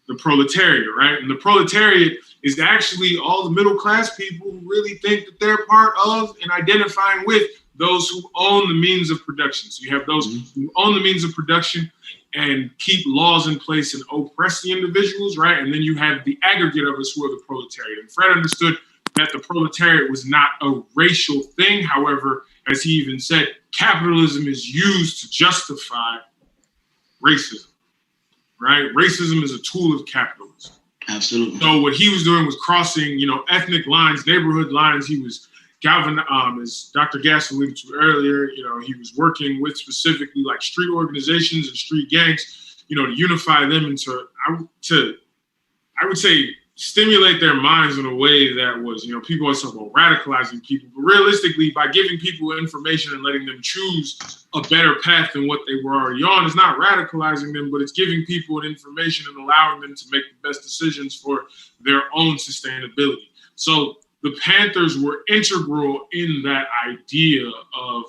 the proletariat, right? And the proletariat is actually all the middle class people who really think that they're part of and identifying with those who own the means of production. So you have those who own the means of production and keep laws in place and oppress the individuals, right? And then you have the aggregate of us who are the proletariat. And Fred understood that the proletariat was not a racial thing. However, as he even said, capitalism is used to justify racism, right? Racism is a tool of capitalism. Absolutely. So what he was doing was crossing, ethnic lines, neighborhood lines. He was as Dr. Gass alluded to earlier, he was working with specifically like street organizations and street gangs, to unify them and I would say, stimulate their minds in a way that was, people always talk about radicalizing people, but realistically, by giving people information and letting them choose a better path than what they were already on, it's not radicalizing them, but it's giving people information and allowing them to make the best decisions for their own sustainability. So the Panthers were integral in that idea of,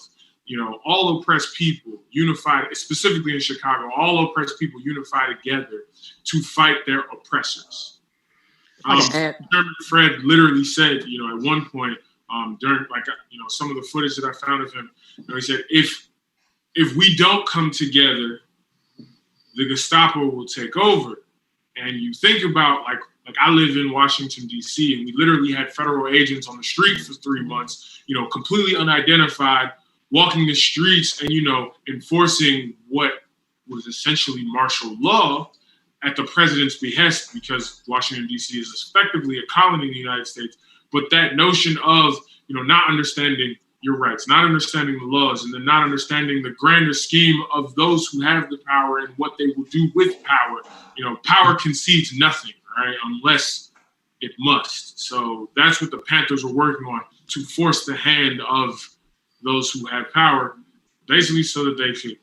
all oppressed people unified, specifically in Chicago, all oppressed people unified together to fight their oppressors. Fred literally said, at one point during some of the footage that I found of him, he said, if we don't come together, the Gestapo will take over. And you think about like I live in Washington, D.C., and we literally had federal agents on the street for 3 months, completely unidentified, walking the streets and, enforcing what was essentially martial law at the president's behest, because Washington, D.C. is effectively a colony in the United States. But that notion of, not understanding your rights, not understanding the laws, and then not understanding the grander scheme of those who have the power and what they will do with power. Power concedes nothing, right, unless it must. So that's what the Panthers were working on, to force the hand of those who have power, basically so that they could,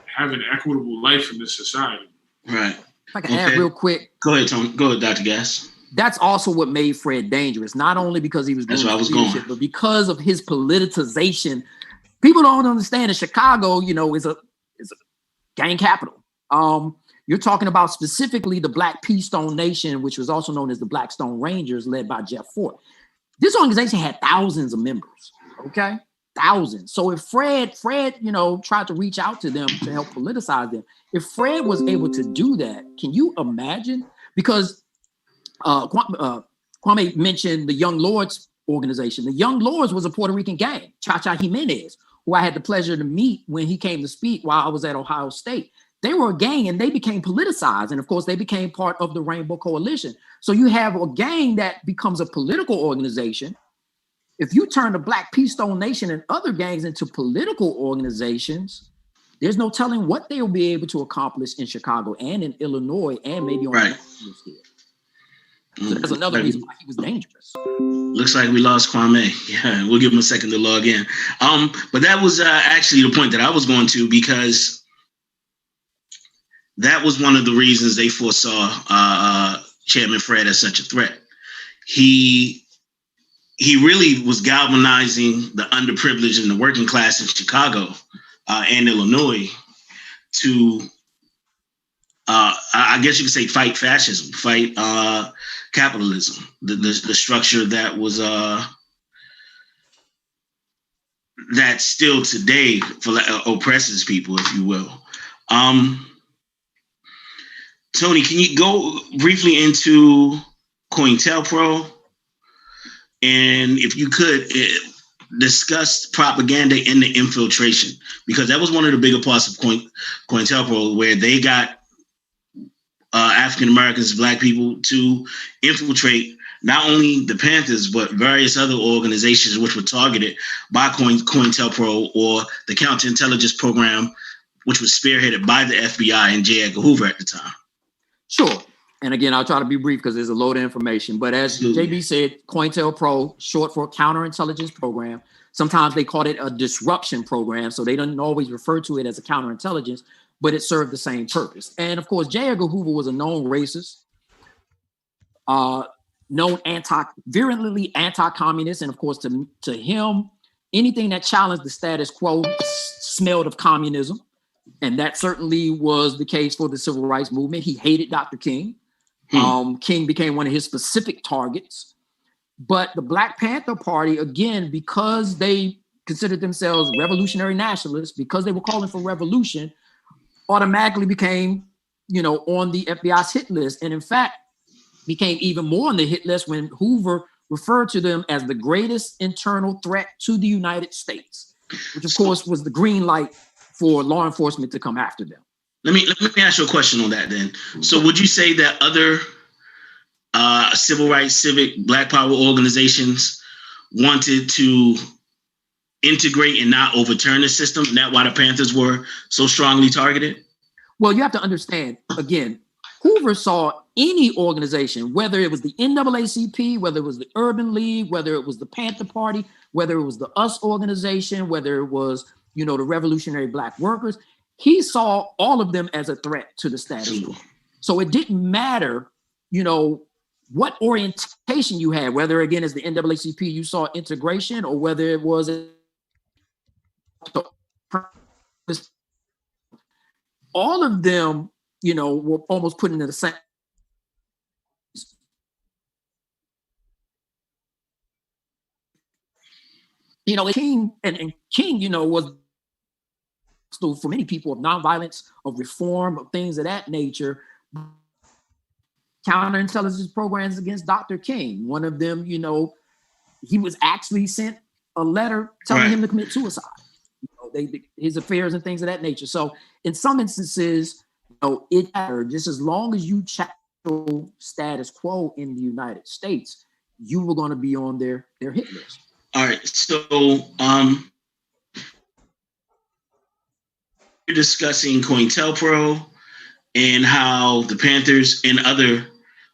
have an equitable life in this society. Right. If I can add real quick. Go ahead, Tony. Go ahead, Dr. Gass. That's also what made Fred dangerous, not only because he was doing leadership, but because of his politicization. People don't understand that Chicago, is a gang capital. You're talking about specifically the Black Pea Stone Nation, which was also known as the Black Stone Rangers, led by Jeff Fort. This organization had thousands of members, okay? Thousands. So if Fred, tried to reach out to them to help politicize them, if Fred was able to do that, can you imagine? Because Kwame mentioned the Young Lords organization. The Young Lords was a Puerto Rican gang, Cha-Cha Jimenez, who I had the pleasure to meet when he came to speak while I was at Ohio State. They were a gang and they became politicized. And of course, they became part of the Rainbow Coalition. So you have a gang that becomes a political organization. If you turn the Black Pea Stone Nation and other gangs into political organizations, there's no telling what they will be able to accomplish in Chicago and in Illinois and maybe on the national scale. So that's another reason why he was dangerous. Looks like we lost Kwame. Yeah, we'll give him a second to log in. But that was actually the point that I was going to, because that was one of the reasons they foresaw Chairman Fred as such a threat. He he really was galvanizing the underprivileged and the working class in Chicago and Illinois to, I guess you could say, fight fascism, fight capitalism, the structure that was that still today oppresses people, if you will. Tony, can you go briefly into COINTELPRO? And if you could, discuss propaganda and the infiltration, because that was one of the bigger parts of COINTELPRO, where they got African Americans, Black people, to infiltrate not only the Panthers, but various other organizations which were targeted by COINTELPRO or the counterintelligence program, which was spearheaded by the FBI and J. Edgar Hoover at the time. Sure. And again, I'll try to be brief because there's a load of information. But as JB said, COINTELPRO, short for counterintelligence program. Sometimes they called it a disruption program, so they don't always refer to it as a counterintelligence, but it served the same purpose. And of course, J. Edgar Hoover was a known racist, known virulently anti-communist, and of course, to him, anything that challenged the status quo smelled of communism, and that certainly was the case for the civil rights movement. He hated Dr. King. King became one of his specific targets. But the Black Panther Party, again, because they considered themselves revolutionary nationalists, because they were calling for revolution, automatically became, on the FBI's hit list. And in fact, became even more on the hit list when Hoover referred to them as the greatest internal threat to the United States, which of course was the green light for law enforcement to come after them. Let me ask you a question on that then. So would you say that other civil rights, civic, Black Power organizations wanted to integrate and not overturn the system, and that's why the Panthers were so strongly targeted? Well, you have to understand, again, Hoover saw any organization, whether it was the NAACP, whether it was the Urban League, whether it was the Panther Party, whether it was the US organization, whether it was, the Revolutionary Black Workers, he saw all of them as a threat to the status quo. So it didn't matter, what orientation you had, whether, again, as the NAACP, you saw integration, or whether it was all of them, were almost put into the same. King and King, was still for many people of nonviolence, of reform, of things of that nature. Counterintelligence programs against Dr. King. One of them, he was actually sent a letter telling him to commit suicide. His affairs and things of that nature. So in some instances, it mattered. Just as long as you check status quo in the United States, you were going to be on their hit list. All right. So you're discussing COINTELPRO and how the Panthers and other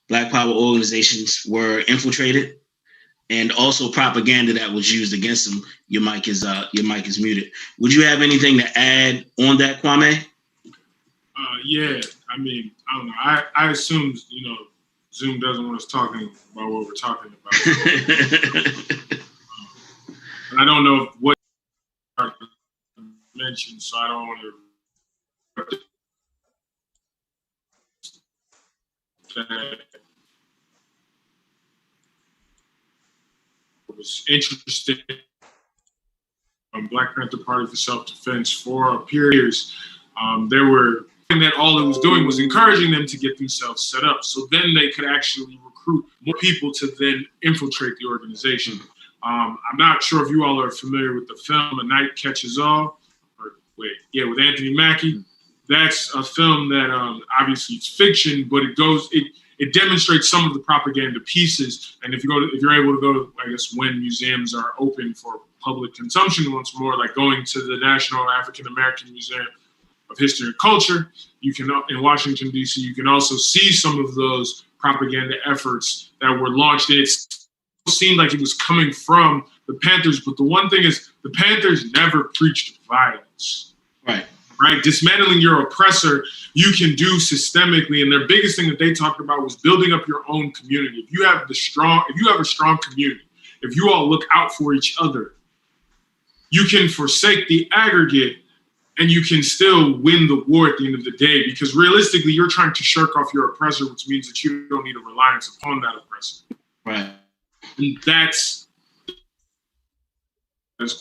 Black Power organizations were infiltrated, and also propaganda that was used against them. Your mic is muted. Would you have anything to add on that, Kwame? Yeah, I mean, I don't know. I assume, Zoom doesn't want us talking about what we're talking about. And I don't know what you mentioned, so I don't want to. Was interested in Black Panther Party for self-defense for a period of years. That all it was doing was encouraging them to get themselves set up, so then they could actually recruit more people to then infiltrate the organization. I'm not sure if you all are familiar with the film A Night Catches All, with Anthony Mackie. That's a film that obviously it's fiction, but it demonstrates some of the propaganda pieces. And if you're able to go to, I guess, when museums are open for public consumption once more, like going to the National African American Museum of History and Culture, you can, in Washington, D.C., you can also see some of those propaganda efforts that were launched. It seemed like it was coming from the Panthers, but the one thing is the Panthers never preached violence. Right? Dismantling your oppressor, you can do systemically. And their biggest thing that they talked about was building up your own community. If you have a strong community, if you all look out for each other, you can forsake the aggregate and you can still win the war at the end of the day, because realistically, you're trying to shirk off your oppressor, which means that you don't need a reliance upon that oppressor. Right. And that's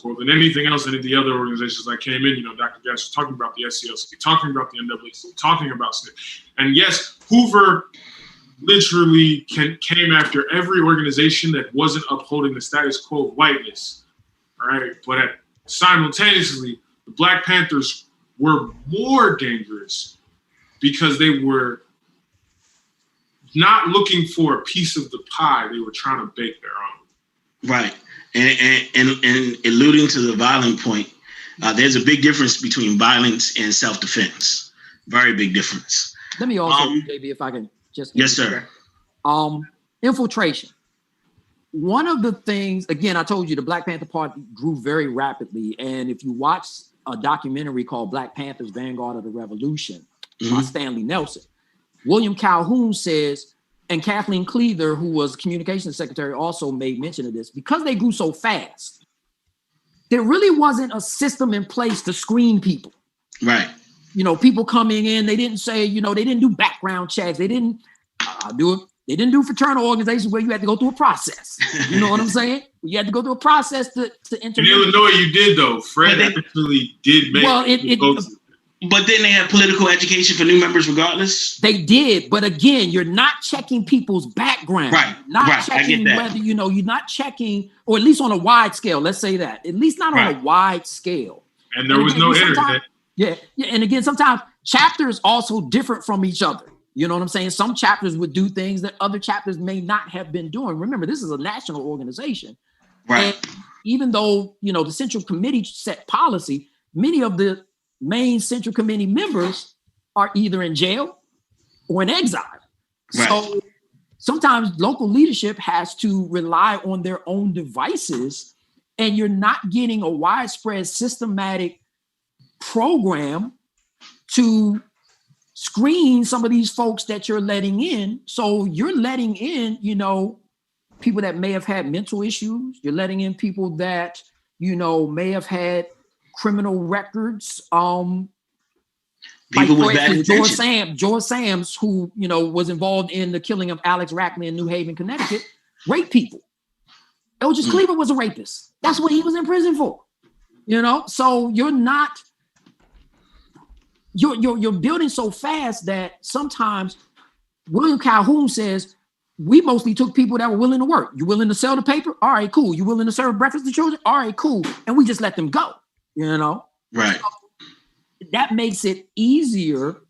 cool. And anything else in the other organizations that came in, Dr. Gass was talking about the SCLC, talking about the NAACP, talking about SNCC. And yes, Hoover literally came after every organization that wasn't upholding the status quo of whiteness. All right. But simultaneously, the Black Panthers were more dangerous because they were not looking for a piece of the pie. They were trying to bake their own. Right. And alluding to the violent point, there's a big difference between violence and self-defense. Very big difference. Let me also, JB, if I can just. Yes, sir. Infiltration. One of the things, again, I told you the Black Panther Party grew very rapidly. And if you watch a documentary called Black Panthers, Vanguard of the Revolution by Stanley Nelson, William Calhoun says, and Kathleen Cleaver, who was communications secretary, also made mention of this, because they grew so fast, there really wasn't a system in place to screen people. Right. People coming in, they didn't say, they didn't do background checks. They didn't They didn't do fraternal organizations where you had to go through a process. You know what I'm saying? You had to go through a process to enter. In Illinois, you did, though. Fred actually did make But then they had political education for new members regardless. They did, but again, you're not checking people's background. Right. Checking whether, you're not checking, or at least on a wide scale, let's say that. At least not on a wide scale. And there was no internet. Yeah. And again, sometimes chapters also different from each other. You know what I'm saying? Some chapters would do things that other chapters may not have been doing. Remember, this is a national organization. Right. And even though, the Central Committee set policy, many of the main Central Committee members are either in jail or in exile. Right. So sometimes local leadership has to rely on their own devices, and you're not getting a widespread systematic program to screen some of these folks that you're letting in. So you're letting in, people that may have had mental issues. You're letting in people that, may have had criminal records. People with bad intentions. George Sams, who, was involved in the killing of Alex Rackley in New Haven, Connecticut, raped people. Eldridge Cleaver was a rapist. That's what he was in prison for. So you're not, you're building so fast that sometimes William Calhoun says, we mostly took people that were willing to work. You willing to sell the paper? All right, cool. You willing to serve breakfast to children? All right, cool. And we just let them go, Right. So that makes it easier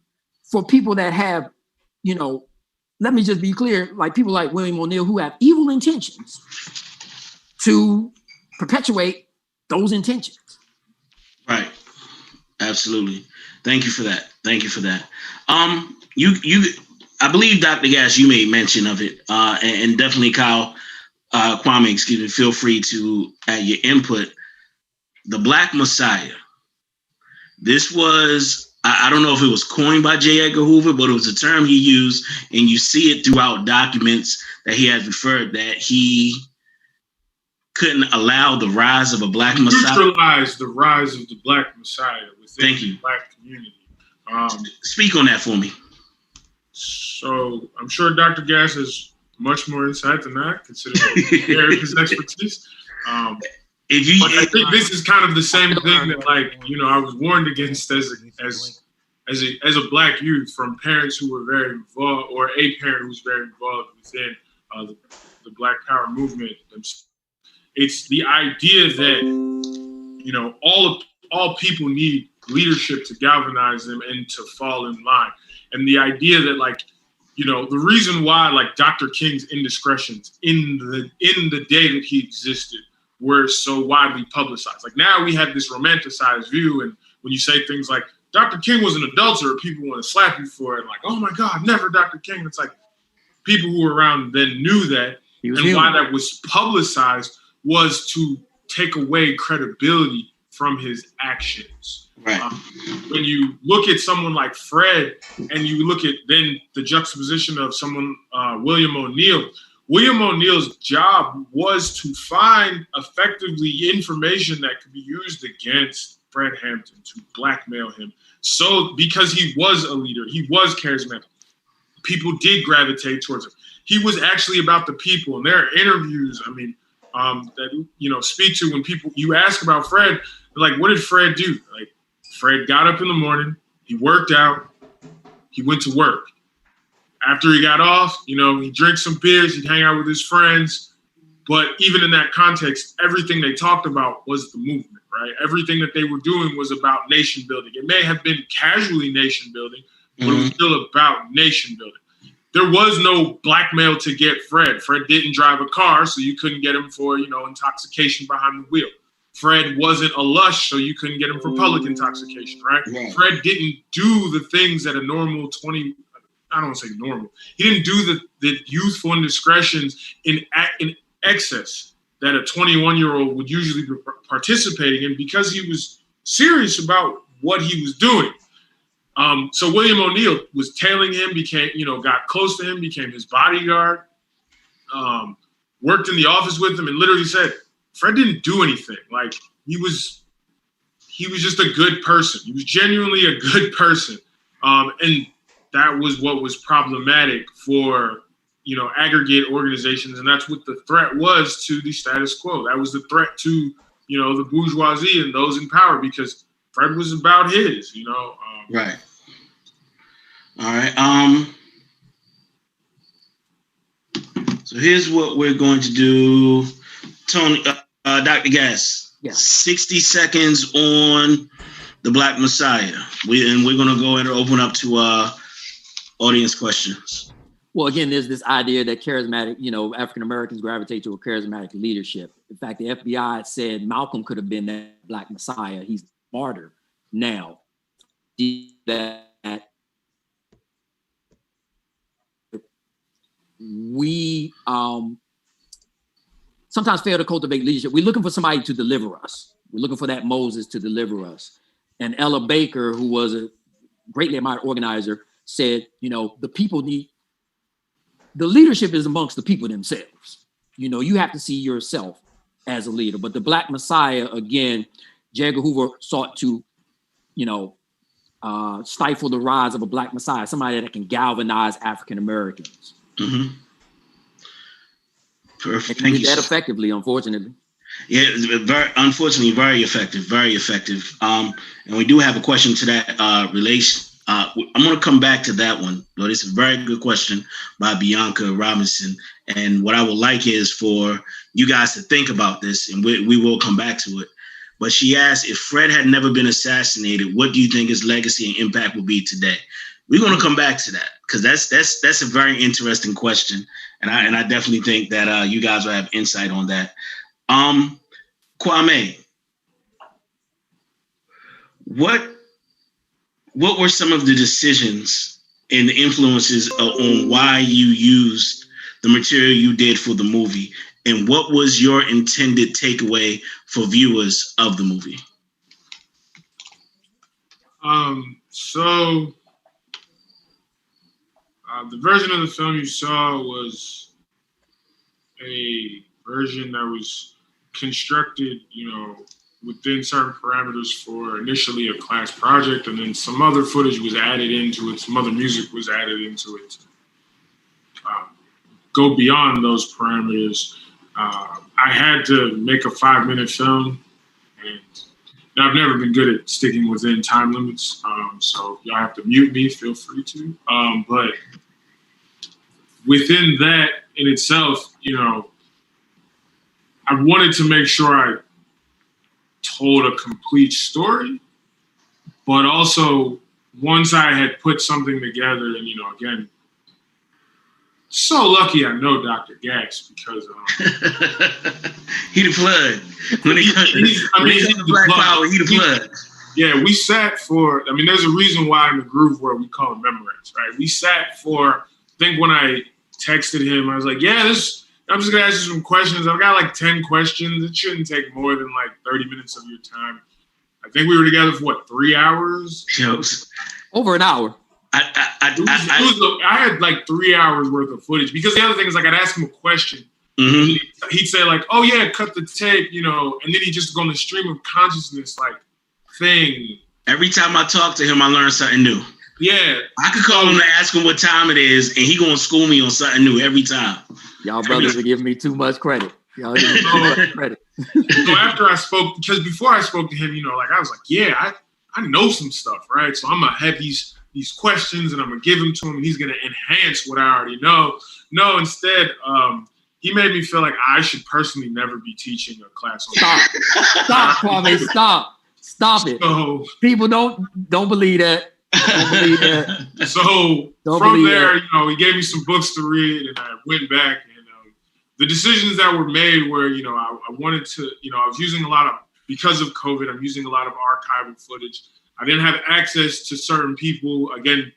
for people that have, let me just be clear, like people like William O'Neill who have evil intentions to perpetuate those intentions. Right. Absolutely. Thank you for that. I believe, Dr. Gass, you made mention of it, and definitely Kyle, Kwame, feel free to add your input. The Black Messiah. This was, I don't know if it was coined by J. Edgar Hoover, but it was a term he used, and you see it throughout documents that he has referred that he couldn't allow the rise of a Black Messiah. Neutralize the rise of the Black Messiah within the Black community. Speak on that for me. So I'm sure Dr. Gass has much more insight than that, considering his expertise. But I think this is kind of the same thing that, I was warned against as a Black youth from parents who were very involved, or a parent who was very involved within the Black Power movement. It's the idea that all people need leadership to galvanize them and to fall in line. And the idea that the reason why Dr. King's indiscretions in the day that he existed were so widely publicized. Now we have this romanticized view, and when you say things like Dr. King was an adulterer, people want to slap you for it. Oh my God, never Dr. King. It's people who were around then knew that, and why that was publicized was to take away credibility from his actions. Right. When you look at someone like Fred, and you look at then the juxtaposition of someone, William O'Neill, William O'Neill's job was to find effectively information that could be used against Fred Hampton to blackmail him. So because he was a leader, he was charismatic, people did gravitate towards him. He was actually about the people. And there are interviews, I mean, that, you know, speak to when people, you ask about Fred, like, what did Fred do? Like, Fred got up in the morning, he worked out, he went to work. After he got off, you know, he'd drink some beers, he'd hang out with his friends. But even in that context, everything they talked about was the movement, right? Everything that they were doing was about nation building. It may have been casually nation building, but it was still about nation building. There was no blackmail to get Fred. Fred didn't drive a car, so you couldn't get him for, you know, intoxication behind the wheel. Fred wasn't a lush, so you couldn't get him for public intoxication, right? Fred didn't do the things that a normal 20, I don't want to say normal. He didn't do the youthful indiscretions in excess that a 21-year-old would usually be participating in because he was serious about what he was doing. So William O'Neill was tailing him, got close to him, became his bodyguard, worked in the office with him, and literally said, Fred didn't do anything. Like, he was just a good person. He was genuinely a good person. And that was what was problematic for, you know, aggregate organizations. And that's what the threat was to the status quo. That was the threat to, you know, the bourgeoisie and those in power, because Fred was about his, you know. Right. All right. So here's what we're going to do. Tony, Dr. Gass, 60 seconds on the Black Messiah. We're going to go ahead and open up to audience questions. Well, again, there's this idea that charismatic, you know, African Americans gravitate to a charismatic leadership. In fact, the FBI said Malcolm could have been that Black Messiah. He's a martyr now. That we sometimes fail to cultivate leadership. We're looking for somebody to deliver us. We're looking for that Moses to deliver us. And Ella Baker, who was a greatly admired organizer, said, you know, the leadership is amongst the people themselves. You know, you have to see yourself as a leader. But the Black Messiah, again, J. Edgar Hoover sought to, you know, stifle the rise of a Black Messiah, somebody that can galvanize African Americans. Mm-hmm. Perfect. And he did that effectively, unfortunately. Yeah, unfortunately, very effective. And we do have a question to that relation. I'm going to come back to that one. But it's a very good question by Bianca Robinson. And what I would like is for you guys to think about this, and we will come back to it. But she asked, if Fred had never been assassinated, what do you think his legacy and impact would be today? We're going to come back to that, because that's a very interesting question. And I definitely think that you guys will have insight on that. Kwame, what were some of the decisions and the influences on why you used the material you did for the movie? And what was your intended takeaway for viewers of the movie? The version of the film you saw was a version that was constructed, you know, within certain parameters for initially a class project, and then some other footage was added into it, some other music was added into it. Go beyond those parameters. I had to make a 5-minute film, and I've never been good at sticking within time limits. So y'all have to mute me, feel free to. But within that in itself, you know, I wanted to make sure I told a complete story, but also once I had put something together, and, you know, again, so lucky I know Dr. Gass, because he the plug. When he's in the Black Power, he the plug. Yeah, we sat for, I mean, there's a reason why in the groove where we call him Memorex, right? We sat for, I think when I texted him, I was like, yeah, I'm just gonna ask you some questions. I've got like 10 questions. It shouldn't take more than like 30 minutes of your time. I think we were together for 3 hours? Over an hour. I had like 3 hours worth of footage because the other thing is like I'd ask him a question. Mm-hmm. He'd say like, "Oh yeah, cut the tape," and then he'd just go on the stream of consciousness like thing. Every time I talk to him, I learn something new. Yeah, I could call him to ask him what time it is, and he gonna school me on something new every time. Y'all brothers are giving me too much credit. Y'all giving me too much credit. So after I spoke, because before I spoke to him, like I was like, yeah, I know some stuff, right? So I'm gonna have these questions, and I'm gonna give them to him, and he's gonna enhance what I already know. No, instead, he made me feel like I should personally never be teaching a class. Stop, Kwame, stop it. So, people don't believe that. Don't believe that. So from there, he gave me some books to read, and I went back, and the decisions that were made were, I wanted to, I was using a lot of, because of COVID, I'm using a lot of archival footage. I didn't have access to certain people. Again,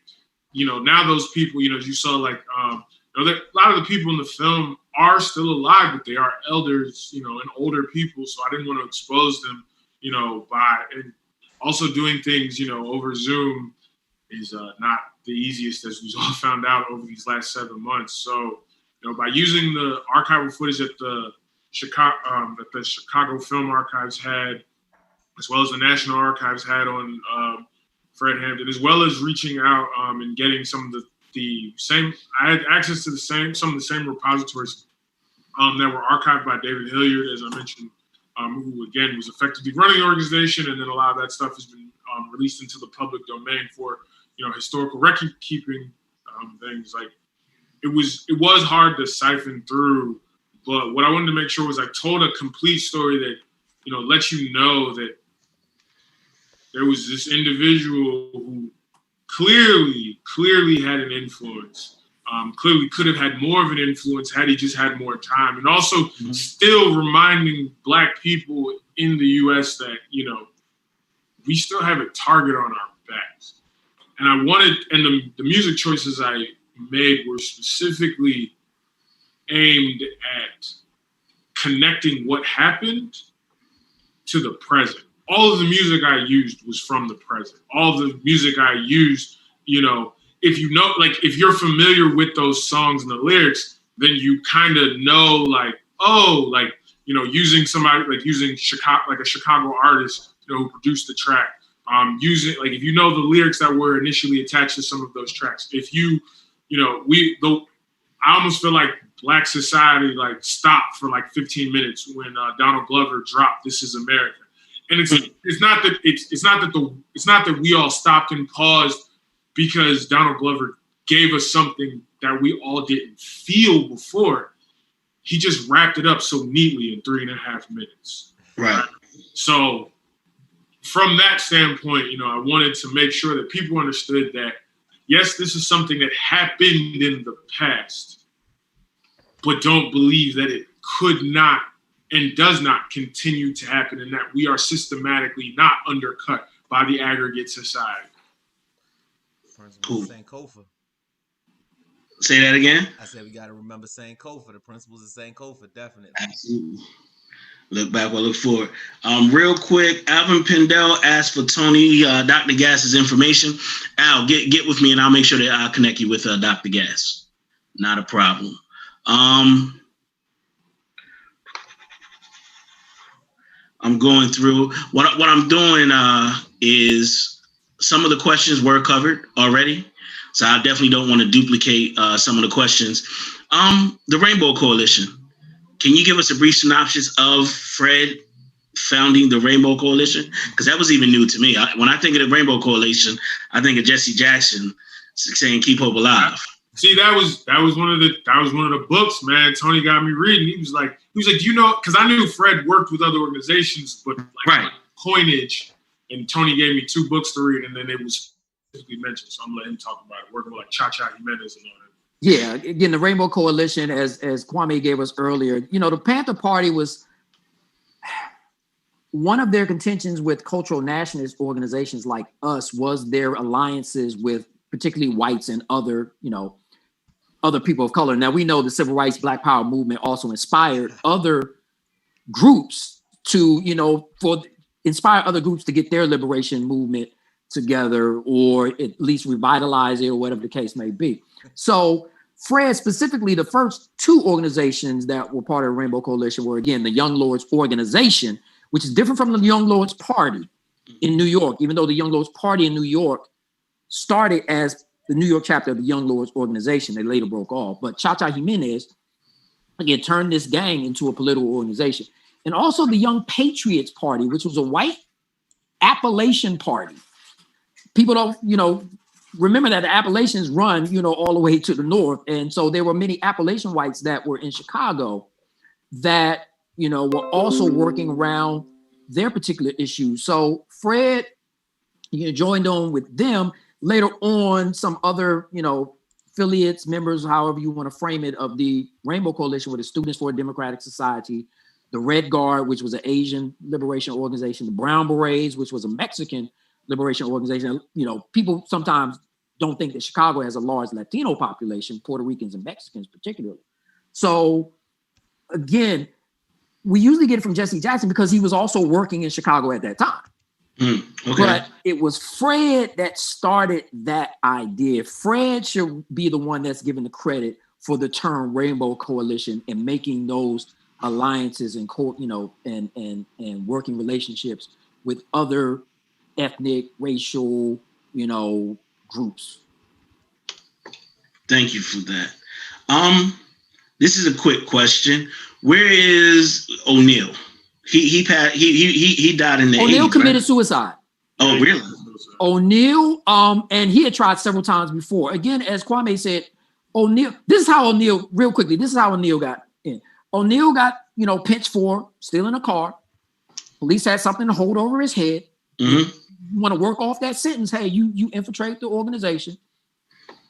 now those people, as you saw, like, a lot of the people in the film are still alive, but they are elders, and older people. So I didn't want to expose them, and also doing things, over Zoom is not the easiest, as we've all found out over these last 7 months. So, by using the archival footage that the Chicago Film Archives had, as well as the National Archives had on Fred Hampton, as well as reaching out and getting some of the same. I had access to some of the same repositories that were archived by David Hilliard, as I mentioned, who again was effectively running the organization, and then a lot of that stuff has been released into the public domain for historical record keeping things. Like it was hard to siphon through, but what I wanted to make sure was I told a complete story that lets you know that there was this individual who clearly had an influence. Clearly could have had more of an influence had he just had more time, and also still reminding Black people in the U.S. that we still have a target on our backs. And I wanted, and the music choices I made were specifically aimed at connecting what happened to the present. All of the music I used was from the present. All of the music I used, if you're familiar with those songs and the lyrics, then you kind of know, using somebody, using Chicago, like a Chicago artist, who produced the track. Using, if you know the lyrics that were initially attached to some of those tracks. If I almost feel like Black society stopped for 15 minutes when Donald Glover dropped "This Is America," and it's not that we all stopped and paused because Donald Glover gave us something that we all didn't feel before. He just wrapped it up so neatly in 3.5 minutes. Right. So from that standpoint, I wanted to make sure that people understood that, yes, this is something that happened in the past, but don't believe that it could not and does not continue to happen, and that we are systematically not undercut by the aggregate society. Cool. Sankofa. Say that again? I said we got to remember Sankofa, the principles of Sankofa, definitely. Absolutely. Look back, we'll look forward. Real quick, Alvin Pendel asked for Tony, Dr. Gass's information. Al, get with me and I'll make sure that I'll connect you with Dr. Gass. Not a problem. I'm going through what I'm doing is some of the questions were covered already, so I definitely don't want to duplicate some of the questions. The Rainbow Coalition. Can you give us a brief synopsis of Fred founding the Rainbow Coalition? Because that was even new to me. When I think of the Rainbow Coalition, I think of Jesse Jackson saying "Keep Hope Alive." See, that was one of the books, man. Tony got me reading. He was like, because I knew Fred worked with other organizations, but coinage. And Tony gave me 2 books to read, and then it was specifically mentioned. So I'm gonna let him talk about it. Working with Cha-Cha Jimenez and all that. Yeah, again, the Rainbow Coalition, as Kwame gave us earlier, the Panther Party was one of their contentions with cultural nationalist organizations like us was their alliances with particularly whites and other people of color. Now we know the Civil Rights Black Power movement also inspired other groups to, inspire other groups to get their liberation movement together, or at least revitalize it, or whatever the case may be. So Fred, specifically, the first two organizations that were part of the Rainbow Coalition were, again, the Young Lords Organization, which is different from the Young Lords Party in New York, even though the Young Lords Party in New York started as the New York chapter of the Young Lords Organization. They later broke off. But Cha-Cha Jimenez, again, turned this gang into a political organization. And also the Young Patriots Party, which was a white Appalachian party. People don't, remember that the Appalachians run, all the way to the north. And so there were many Appalachian whites that were in Chicago that, were also working around their particular issues. So Fred, joined on with them. Later on, some other, affiliates, members, however you want to frame it, of the Rainbow Coalition were the Students for a Democratic Society, the Red Guard, which was an Asian liberation organization, the Brown Berets, which was a Mexican liberation organization. People sometimes don't think that Chicago has a large Latino population, Puerto Ricans and Mexicans particularly. So again, we usually get it from Jesse Jackson because he was also working in Chicago at that time. Okay. But it was Fred that started that idea. Fred should be the one that's given the credit for the term Rainbow Coalition and making those alliances and and working relationships with other ethnic, racial, groups. Thank you for that. This is a quick question. Where is O'Neal? He died in the 80s. O'Neal committed suicide. Oh, really? O'Neal, and he had tried several times before. Again, as Kwame said, O'Neal, this is how O'Neal, real quickly, this is how O'Neal got in. O'Neal got, pinched for stealing a car. Police had something to hold over his head. Mm-hmm. You want to work off that sentence, hey, you infiltrate the organization,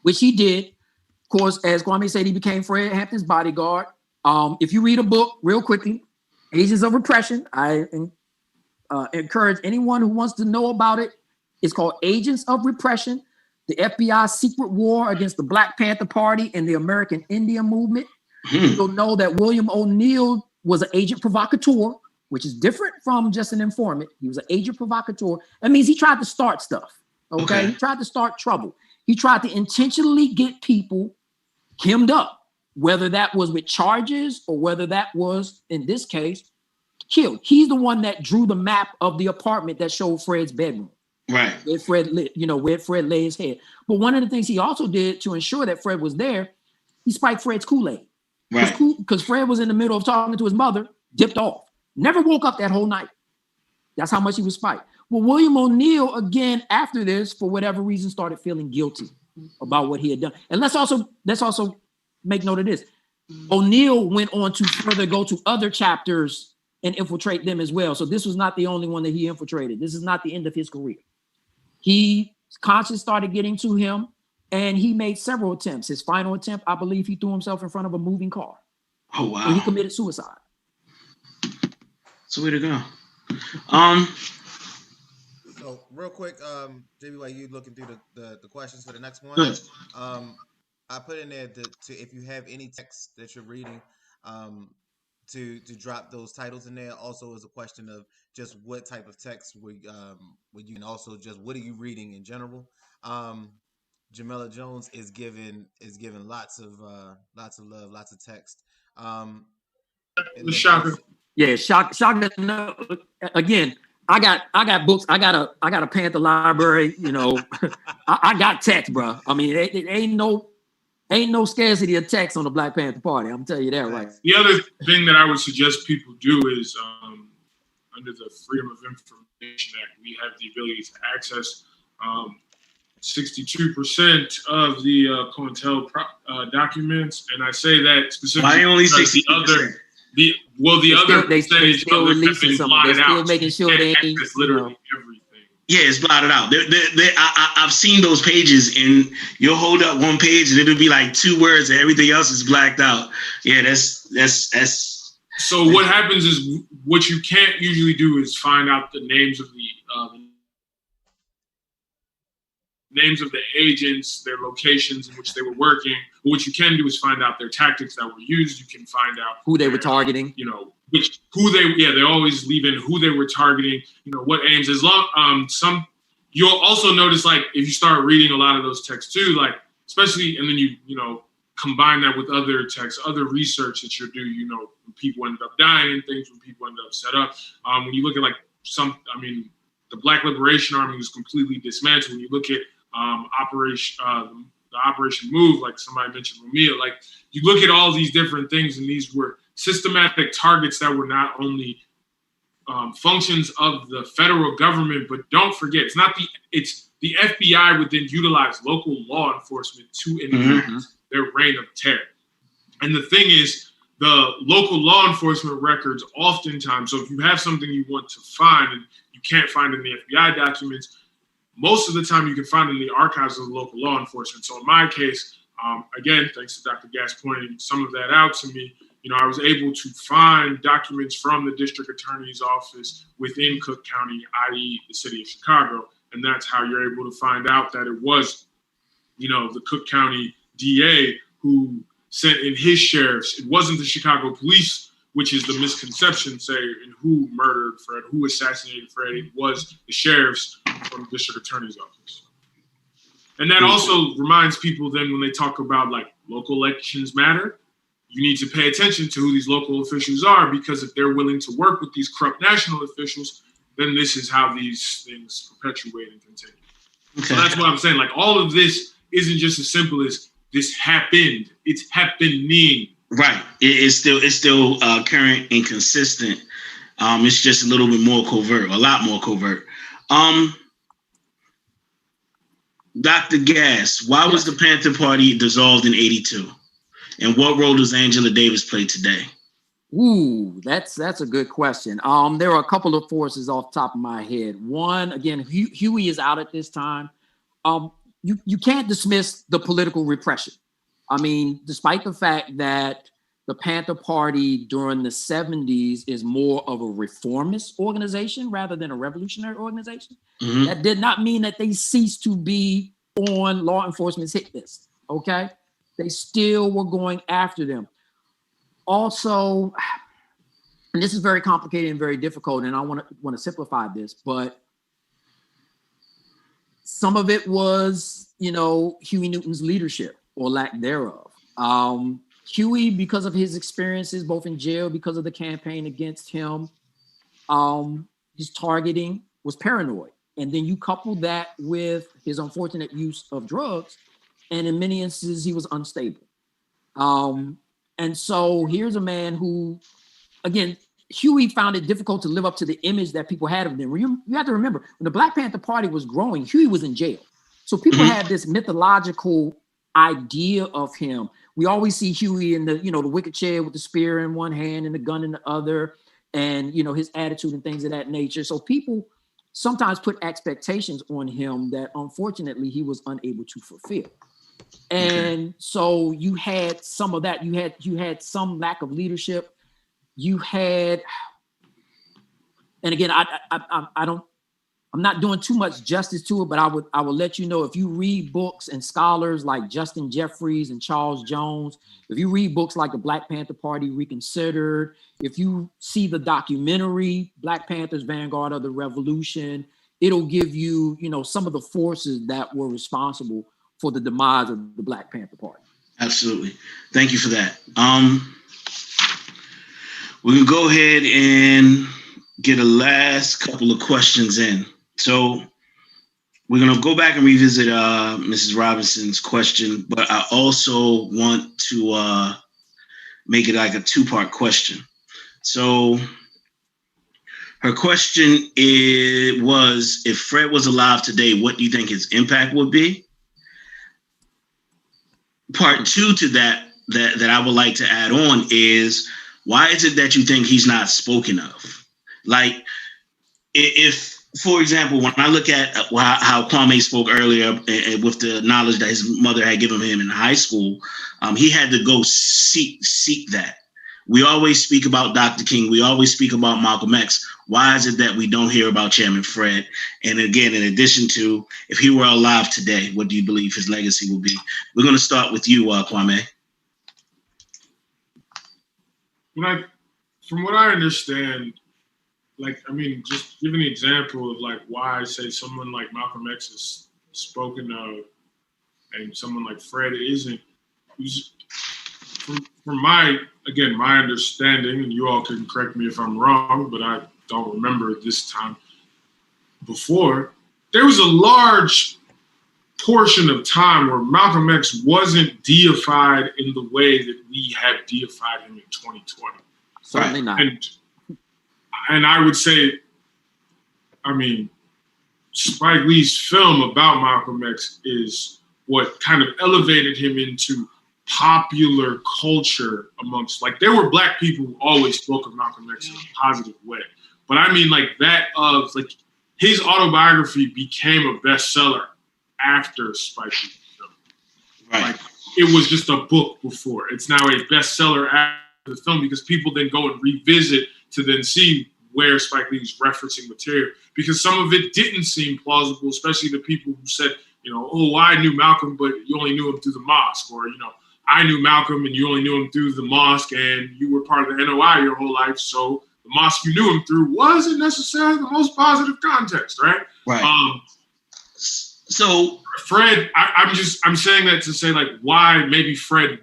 which he did. Of course, as Kwame said, he became Fred Hampton's bodyguard. If you read a book real quickly, Agents of Repression, I encourage anyone who wants to know about it. It's called Agents of Repression, the FBI's secret war against the Black Panther Party and the American Indian movement. You'll know that William O'Neal was an agent provocateur, which is different from just an informant. He was an agent provocateur. That means he tried to start stuff, okay? He tried to start trouble. He tried to intentionally get people hemmed up, whether that was with charges or whether that was, in this case, killed. He's the one that drew the map of the apartment that showed Fred's bedroom. Right. Where Fred lay his head. But one of the things he also did to ensure that Fred was there, he spiked Fred's Kool-Aid. Right. Because Fred was in the middle of talking to his mother, dipped off. Never woke up that whole night. That's how much he was spiked. Well, William O'Neal, again, after this, for whatever reason, started feeling guilty about what he had done. And let's also make note of this. O'Neal went on to further go to other chapters and infiltrate them as well. So this was not the only one that he infiltrated. This is not the end of his career. Conscience started getting to him, and he made several attempts. His final attempt, I believe, he threw himself in front of a moving car. Oh, wow. And he committed suicide. It's a way to go. So real quick, JB, while you looking through the questions for the next one, good. I put in there to if you have any text that you're reading, to drop those titles in there. Also, is a question of just what type of text would you, and also just what are you reading in general. Jamila Jones is given lots of love, lots of text. Shocker. Yeah, shock. No, again, I got books. I got a Panther library. I got text, bro. I mean, it ain't no scarcity of text on the Black Panther Party. I'm telling you that right. The other thing that I would suggest people do is under the Freedom of Information Act, we have the ability to access 62% of the COINTEL documents, and I say that specifically. Why only 60%? The other percentage of them have been blotted out. Still making sure they ain't literally everything. Yeah, it's blotted out. I've seen those pages, and you'll hold up one page, and it'll be like 2 words, and everything else is blacked out. Yeah, that's. So what happens is what you can't usually do is find out the names of the agents, their locations in which they were working. But what you can do is find out their tactics that were used. You can find out who they were targeting. They always leave in who they were targeting. What aims. As long some you'll also notice, like, if you start reading a lot of those texts too, like, especially, and then you know, combine that with other texts, other research that you do, you know, when people end up dying and things, when people end up set up. When you look at, like, the Black Liberation Army was completely dismantled. When you look at the Operation Move, like somebody mentioned, Rumia, like, you look at all these different things, and these were systematic targets that were not only functions of the federal government, but don't forget, it's the FBI would then utilize local law enforcement to enact their reign of terror. And the thing is, the local law enforcement records oftentimes, so if you have something you want to find and you can't find in the FBI documents, most of the time you can find in the archives of the local law enforcement. So in my case, again, thanks to Dr. Gass pointing some of that out to me, you know, I was able to find documents from the district attorney's office within Cook County, i.e. the city of Chicago. And that's how you're able to find out that it was, you know, the Cook County DA who sent in his sheriffs. It wasn't the Chicago police, which is the misconception, say, in who murdered Fred, who assassinated Fred. It was the sheriffs from the district attorney's office. And that also reminds people then when they talk about, like, local elections matter, you need to pay attention to who these local officials are, because if they're willing to work with these corrupt national officials, then this is how these things perpetuate and continue. Okay. So that's what I'm saying. Like, all of this isn't just as simple as this happened. It's happening. Right. It's still current and consistent. It's just a little bit more covert, a lot more covert. Dr. Gass, why was the Panther Party dissolved in '82? And what role does Angela Davis play today? Ooh, that's a good question. There are a couple of forces off the top of my head. One, again, Huey is out at this time. You can't dismiss the political repression. I mean, despite the fact that the Panther Party during the 70s is more of a reformist organization rather than a revolutionary organization, that did not mean that they ceased to be on law enforcement's hit list, okay? They still were going after them. Also, and this is very complicated and very difficult, and I want to simplify this, but some of it was, you know, Huey Newton's leadership or lack thereof. Huey, because of his experiences, both in jail, because of the campaign against him, his targeting was paranoid. And then you couple that with his unfortunate use of drugs, and in many instances, he was unstable. And so here's a man who, again, Huey found it difficult to live up to the image that people had of him. You have to remember, when the Black Panther Party was growing, Huey was in jail. So people had this mythological idea of him. We always see Huey in the, you know, the wicker chair with the spear in one hand and the gun in the other, and, you know, his attitude and things of that nature. So people sometimes put expectations on him that unfortunately he was unable to fulfill. And so you had some of that. You had some lack of leadership. You had, and again, I'm not doing too much justice to it, but I will let you know, if you read books and scholars like Justin Jeffries and Charles Jones, if you read books like the Black Panther Party Reconsidered, if you see the documentary Black Panthers Vanguard of the Revolution, it'll give you, you know, some of the forces that were responsible for the demise of the Black Panther Party. Absolutely. Thank you for that. We can go ahead and get a last couple of questions in. So we're going to go back and revisit Mrs. Robinson's question, but I also want to make it like a two-part question. So her question was, if Fred was alive today, what do you think his impact would be? Part two to that I would like to add on is, why is it that you think he's not spoken of? Like, if, for example, when I look at how Kwame spoke earlier with the knowledge that his mother had given him in high school, he had to go seek that. We always speak about Dr. King. We always speak about Malcolm X. Why is it that we don't hear about Chairman Fred? And again, in addition to, if he were alive today, what do you believe his legacy will be? We're going to start with you, Kwame. From what I understand, just giving an example of like why I say someone like Malcolm X is spoken of and someone like Fred isn't. From my understanding, and you all can correct me if I'm wrong, but I don't remember this time before, there was a large portion of time where Malcolm X wasn't deified in the way that we have deified him in 2020. Certainly not. And I would say, Spike Lee's film about Malcolm X is what kind of elevated him into popular culture amongst, like, there were Black people who always spoke of Malcolm X in a positive way. But I mean, like, that of, like, his autobiography became a bestseller after Spike Lee's film. Right. Like, it was just a book before. It's now a bestseller after the film because people then go and revisit to then see where Spike Lee's referencing material, because some of it didn't seem plausible, especially the people who said, oh, I knew Malcolm, but you only knew him through the mosque, or, I knew Malcolm and you only knew him through the mosque and you were part of the NOI your whole life, so the mosque you knew him through wasn't necessarily the most positive context, right? Right. So Fred, I'm saying that to say, like, why maybe Fred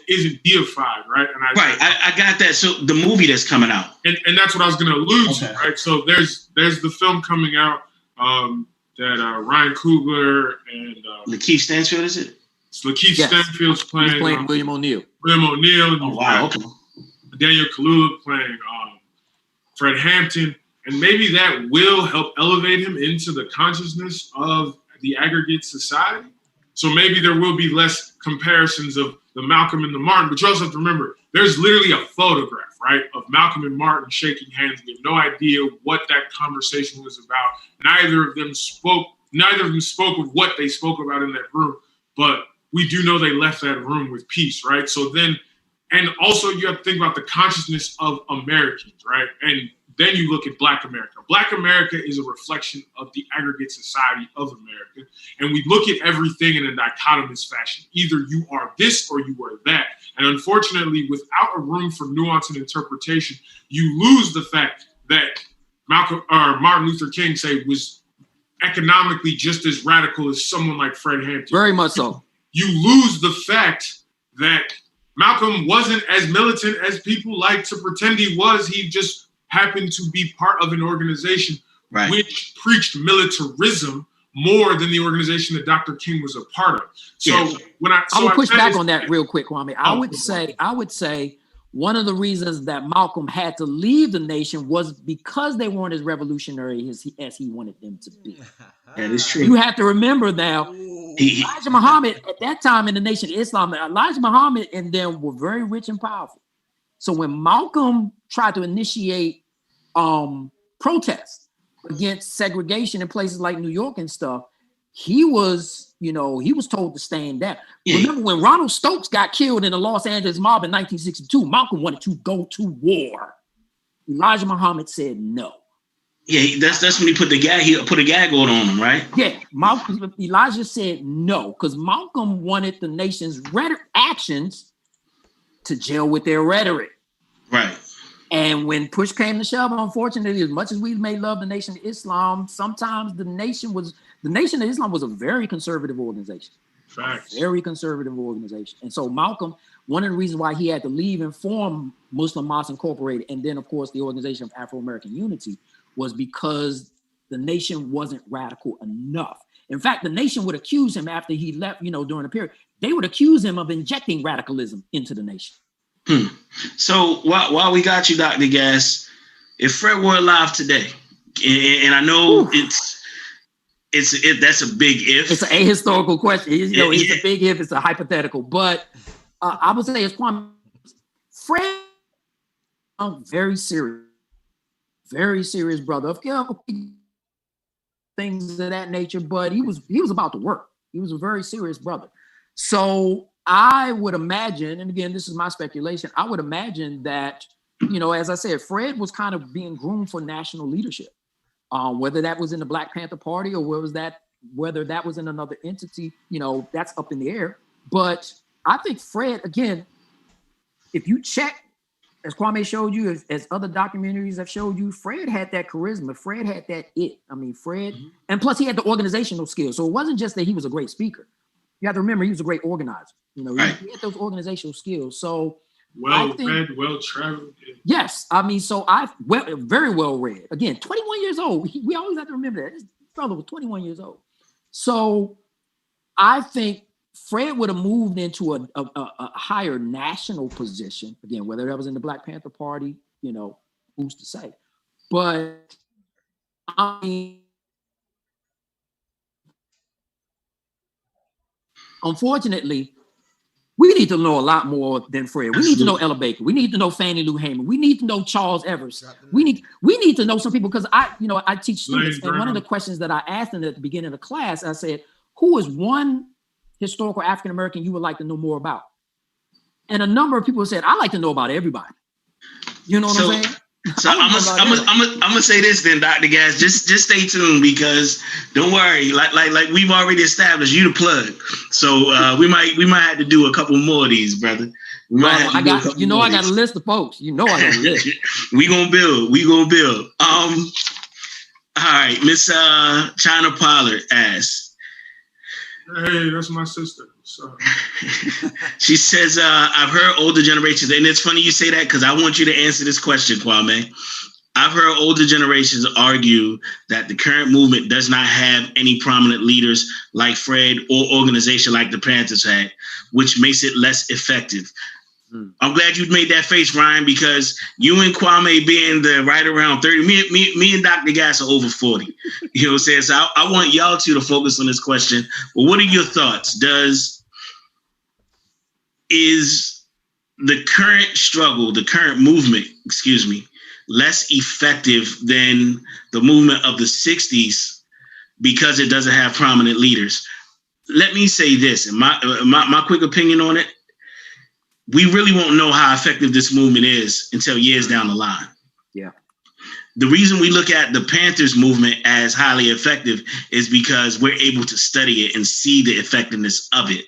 isn't deified, right? And I got that. So the movie that's coming out, and that's what I was going to allude to, right? So there's the film coming out that Ryan Coogler and Lakeith Stanfield, is it? It's Lakeith Stanfield's playing. He's playing William O'Neill. And oh wow, okay. Daniel Kaluuya playing Fred Hampton, and maybe that will help elevate him into the consciousness of the aggregate society. So maybe there will be less comparisons of the Malcolm and the Martin, but you also have to remember, there's literally a photograph, right, of Malcolm and Martin shaking hands. We have no idea what that conversation was about. Neither of them spoke of what they spoke about in that room, but we do know they left that room with peace, right? So then, and also you have to think about the consciousness of Americans, right? And then you look at Black America. Black America is a reflection of the aggregate society of America. And we look at everything in a dichotomous fashion. Either you are this or you are that. And unfortunately, without a room for nuance and interpretation, you lose the fact that Martin Luther King, say, was economically just as radical as someone like Fred Hampton. Very much so. You lose the fact that Malcolm wasn't as militant as people like to pretend he was. He just happened to be part of an organization which preached militarism more than the organization that Dr. King was a part of. So I would push back on that real quick, Kwame. I would say one of the reasons that Malcolm had to leave the nation was because they weren't as revolutionary as he wanted them to be. That is true. You have to remember now, Elijah Muhammad at that time in the Nation of Islam, Elijah Muhammad and them were very rich and powerful. So when Malcolm tried to initiate protests against segregation in places like New York and stuff, he was told to stand down. Yeah. Remember when Ronald Stokes got killed in the Los Angeles mob in 1962, Malcolm wanted to go to war. Elijah Muhammad said no. Yeah, that's when he put a gag order on him, right? Yeah, Elijah said no, because Malcolm wanted the nation's actions to gel with their rhetoric. Right. And when push came to shove, unfortunately, as much as we may love the Nation of Islam, sometimes the Nation of Islam was a very conservative organization. Facts. Very conservative organization. And so Malcolm, one of the reasons why he had to leave and form Muslim Mosque Incorporated, and then, of course, the Organization of Afro-American Unity, was because the nation wasn't radical enough. In fact, the nation would accuse him after he left, during the period, they would accuse him of injecting radicalism into the nation. So while we got you, Dr. Gass, if Fred were alive today, and I know that's a big if. It's an ahistorical question. It's a big if, it's a hypothetical. But I would say, as Kwame, Fred, very serious brother. Things of that nature, but he was about to work. He was a very serious brother. So I would imagine, and again, this is my speculation, I would imagine that, as I said, Fred was kind of being groomed for national leadership. Whether that was in the Black Panther Party or whether that was in another entity, that's up in the air. But I think Fred, again, if you check as Kwame showed you, as other documentaries have showed you, Fred had that charisma. Fred had that it. I mean, Fred, and plus he had the organizational skills. So it wasn't just that he was a great speaker. You have to remember he was a great organizer. You know, Right. he had those organizational skills. So well read, well traveled. yes, I mean, so very well read. Again, 21 years old. We always have to remember that this brother was 21 years old. So I think Fred would have moved into a higher national position. Again, whether that was in the Black Panther Party, you know, who's to say? But I mean, unfortunately, we need to know a lot more than Fred. We need to know Ella Baker. We need to know Fannie Lou Hamer. We need to know Charles Evers. We need to know some people, because I teach students, and one of the questions that I asked them at the beginning of the class, I said, who is one historical African American you would like to know more about? And a number of people said, I like to know about everybody. You know what I'm saying? So I'm gonna say this then, Dr. Gas. Just stay tuned, because don't worry, like we've already established, you the plug. So we might have to do a couple more of these, brother. I got a list of folks. You know I got a list. We gonna build. All right, Miss China Pollard asks. Hey, that's my sister. So. She says, I've heard older generations, and it's funny you say that, because I want you to answer this question, Kwame. I've heard older generations argue that the current movement does not have any prominent leaders like Fred or organization like the Panthers had, which makes it less effective. I'm glad you made that face, Ryan, because you and Kwame being right around 30, me and Dr. Gas are over 40. You know what I'm saying? So I want y'all two to focus on this question. Well, what are your thoughts? Is the current struggle, the current movement, less effective than the movement of the 60s because it doesn't have prominent leaders? Let me say this, and my quick opinion on it. We really won't know how effective this movement is until years down the line. Yeah. The reason we look at the Panthers movement as highly effective is because we're able to study it and see the effectiveness of it.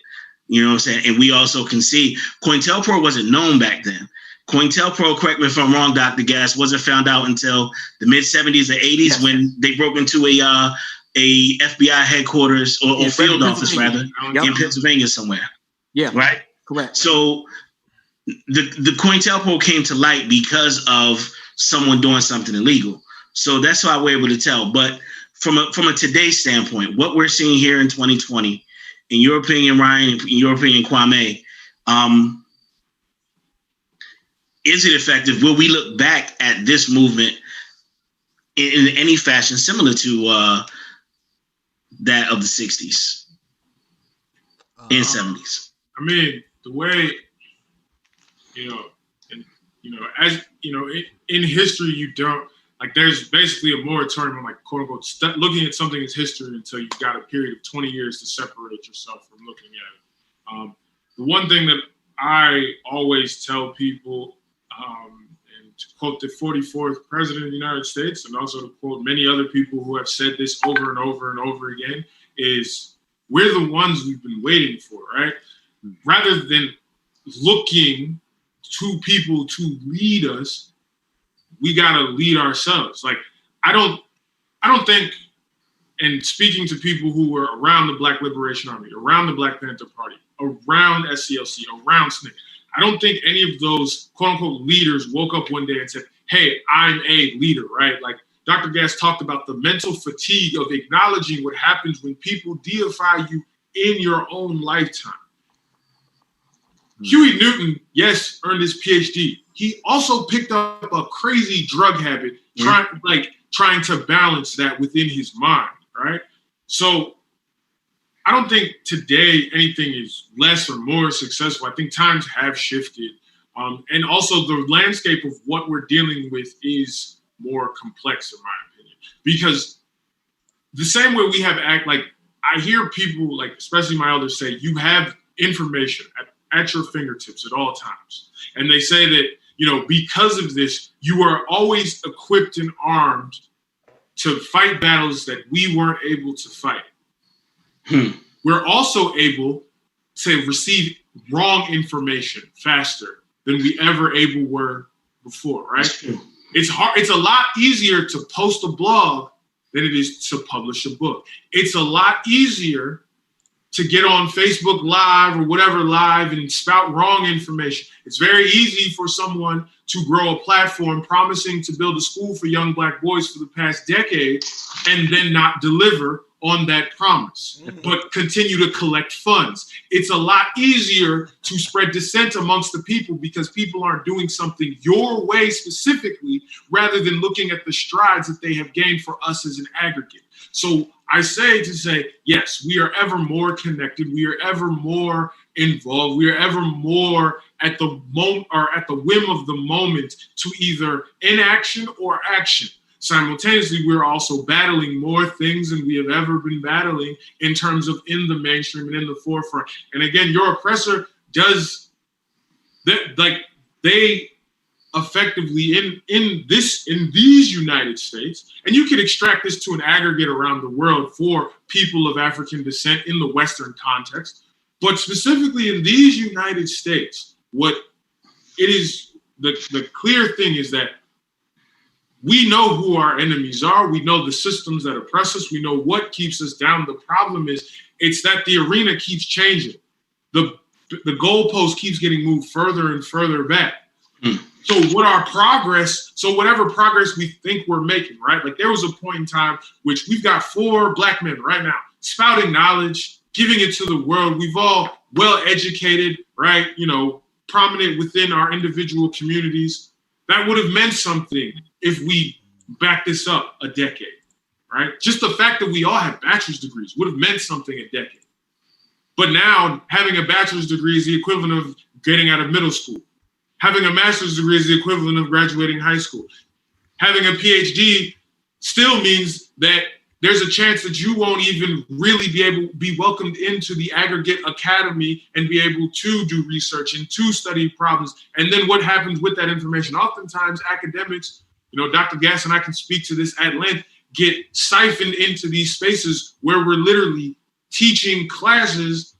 You know what I'm saying? And we also can see COINTELPRO wasn't known back then. COINTELPRO, correct me if I'm wrong, Dr. Gas, wasn't found out until the mid 70s or 80s when they broke into a FBI headquarters or field office rather in Pennsylvania somewhere. Yeah. Right? Correct. So the COINTELPRO came to light because of someone doing something illegal. So that's why we're able to tell. But from a today's standpoint, what we're seeing here in 2020, in your opinion, Ryan, in your opinion, Kwame, is it effective? Will we look back at this movement in any fashion similar to that of the 60s and 70s? I mean, the way, as in history, you don't, like, there's basically a moratorium on, like, quote unquote, looking at something as history until you've got a period of 20 years to separate yourself from looking at it. The one thing that I always tell people, and to quote the 44th president of the United States, and also to quote many other people who have said this over and over and over again, is we're the ones we've been waiting for, right? Rather than looking to people to lead us, we gotta lead ourselves. Like, I don't think, and speaking to people who were around the Black Liberation Army, around the Black Panther Party, around SCLC, around SNCC, I don't think any of those quote unquote leaders woke up one day and said, hey, I'm a leader, right? Like Dr. Gas talked about the mental fatigue of acknowledging what happens when people deify you in your own lifetime. Huey Newton, yes, earned his PhD. He also picked up a crazy drug habit, trying to balance that within his mind, right? So I don't think today anything is less or more successful. I think times have shifted. And also the landscape of what we're dealing with is more complex, in my opinion. Because the same way we have I hear people, like, especially my elders, say, you have information at your fingertips at all times. And they say that, because of this, you are always equipped and armed to fight battles that we weren't able to fight. We're also able to receive wrong information faster than we ever were before, right? It's hard. It's a lot easier to post a blog than it is to publish a book. It's a lot easier to get on Facebook Live or whatever live and spout wrong information. It's very easy for someone to grow a platform promising to build a school for young Black boys for the past decade and then not deliver on that promise, but continue to collect funds. It's a lot easier to spread dissent amongst the people because people aren't doing something your way specifically, rather than looking at the strides that they have gained for us as an aggregate. So I say to say, yes, we are ever more connected. We are ever more involved. We are ever more at the moment or at the whim of the moment to either inaction or action. Simultaneously, we're also battling more things than we have ever been battling in terms of in the mainstream and in the forefront. And again, your oppressor does that, like they effectively in these United States, and you can extract this to an aggregate around the world for people of African descent in the Western context, but specifically in these United States, what it is, the clear thing is that we know who our enemies are. We know the systems that oppress us. We know what keeps us down. The problem is, it's that the arena keeps changing. The goalpost keeps getting moved further and further back. So whatever progress we think we're making, right? Like there was a point in time which we've got 4 Black men right now spouting knowledge, giving it to the world. We've all well educated, right? You know, prominent within our individual communities. That would have meant something if we back this up a decade, right? Just the fact that we all have bachelor's degrees would have meant something a decade. But now having a bachelor's degree is the equivalent of getting out of middle school. Having a master's degree is the equivalent of graduating high school. Having a PhD still means that there's a chance that you won't even really be welcomed into the aggregate academy and be able to do research and to study problems. And then what happens with that information? Oftentimes academics, you know, Dr. Gass and I can speak to this at length, get siphoned into these spaces where we're literally teaching classes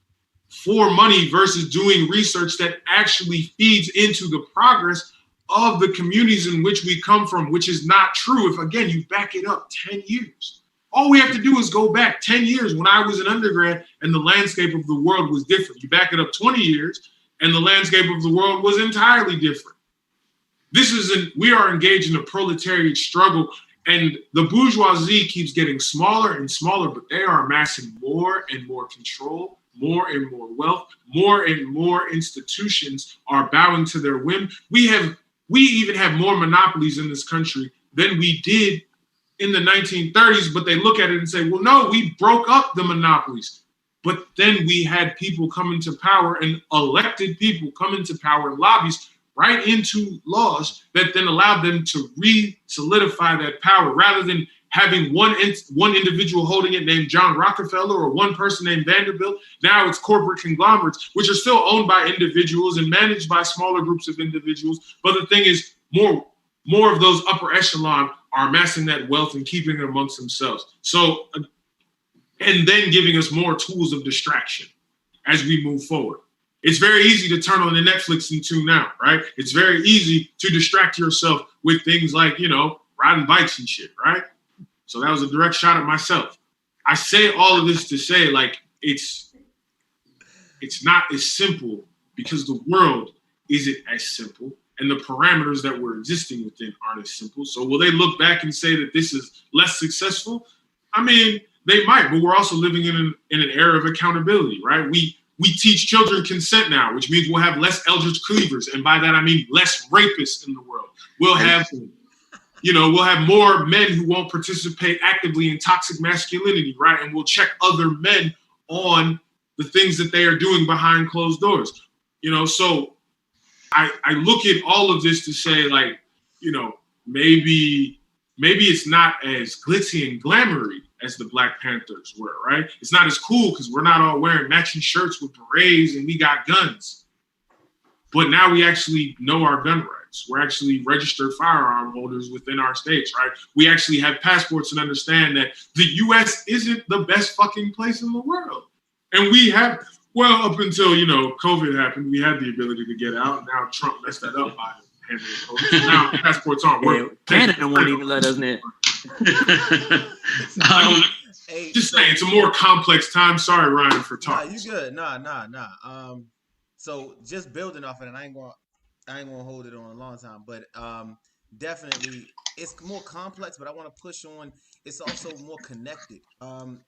for money versus doing research that actually feeds into the progress of the communities in which we come from, which is not true if, again, you back it up 10 years. All we have to do is go back 10 years when I was an undergrad and the landscape of the world was different. You back it up 20 years and the landscape of the world was entirely different. We are engaged in a proletariat struggle, and the bourgeoisie keeps getting smaller and smaller, but they are amassing more and more control, more and more wealth, more and more institutions are bowing to their whim. We even have more monopolies in this country than we did in the 1930s, but they look at it and say, well, no, we broke up the monopolies. But then we had people come into power and elected people come into power and lobbies right into laws that then allowed them to re-solidify that power rather than having one individual holding it named John Rockefeller or one person named Vanderbilt. Now it's corporate conglomerates, which are still owned by individuals and managed by smaller groups of individuals. But the thing is, more of those upper echelon are amassing that wealth and keeping it amongst themselves. So, and then giving us more tools of distraction as we move forward. It's very easy to turn on the Netflix and tune out, right? It's very easy to distract yourself with things like, you know, riding bikes and shit, right? So that was a direct shot at myself. I say all of this to say, like, it's not as simple because the world isn't as simple and the parameters that we're existing within aren't as simple. So will they look back and say that this is less successful? I mean, they might, but we're also living in an era of accountability, right? We teach children consent now, which means we'll have less Eldridge Cleavers. And by that, I mean less rapists in the world. We'll have more men who won't participate actively in toxic masculinity, right? And we'll check other men on the things that they are doing behind closed doors. You know, so I look at all of this to say, like, you know, maybe it's not as glitzy and glamoury as the Black Panthers were, right? It's not as cool because we're not all wearing matching shirts with berets and we got guns. But now we actually know our gun rights. We're actually registered firearm holders within our states, right? We actually have passports and understand that the U.S. isn't the best fucking place in the world. And we have, well, up until, you know, COVID happened, we had the ability to get out. Now Trump messed that up by handle it. Now passports aren't working. Canada won't even let us in. Just saying, it's a more complex time. Sorry, Ryan, for talking. Nah, you good. Nah. So just building off of it, I ain't gonna hold it on a long time, but definitely it's more complex, but I want to push on. It's also more connected,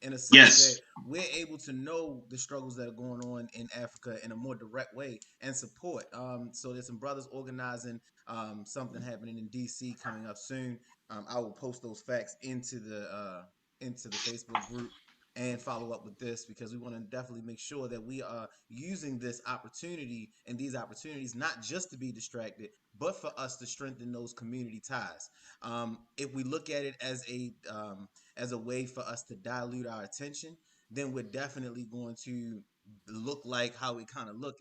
in a sense that we're able to know the struggles that are going on in Africa in a more direct way and support. So there's some brothers organizing something happening in DC coming up soon. I will post those facts into the Facebook group and follow up with this, because we want to definitely make sure that we are using this opportunity and these opportunities not just to be distracted, but for us to strengthen those community ties. If we look at it as a way for us to dilute our attention, then we're definitely going to look like how we kind of look,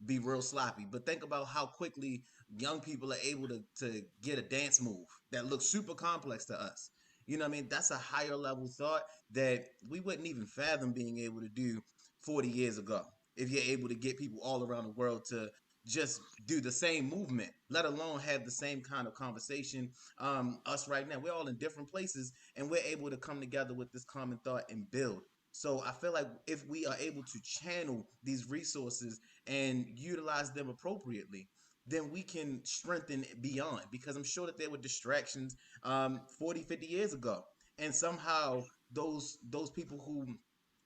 be real sloppy. But think about how quickly young people are able to get a dance move that looks super complex to us. You know what I mean? That's a higher level thought that we wouldn't even fathom being able to do 40 years ago. If you're able to get people all around the world to just do the same movement, let alone have the same kind of conversation. Us right now, we're all in different places and we're able to come together with this common thought and build. So I feel like if we are able to channel these resources and utilize them appropriately, then we can strengthen beyond, because I'm sure that there were distractions 40, 50 years ago. And somehow those people who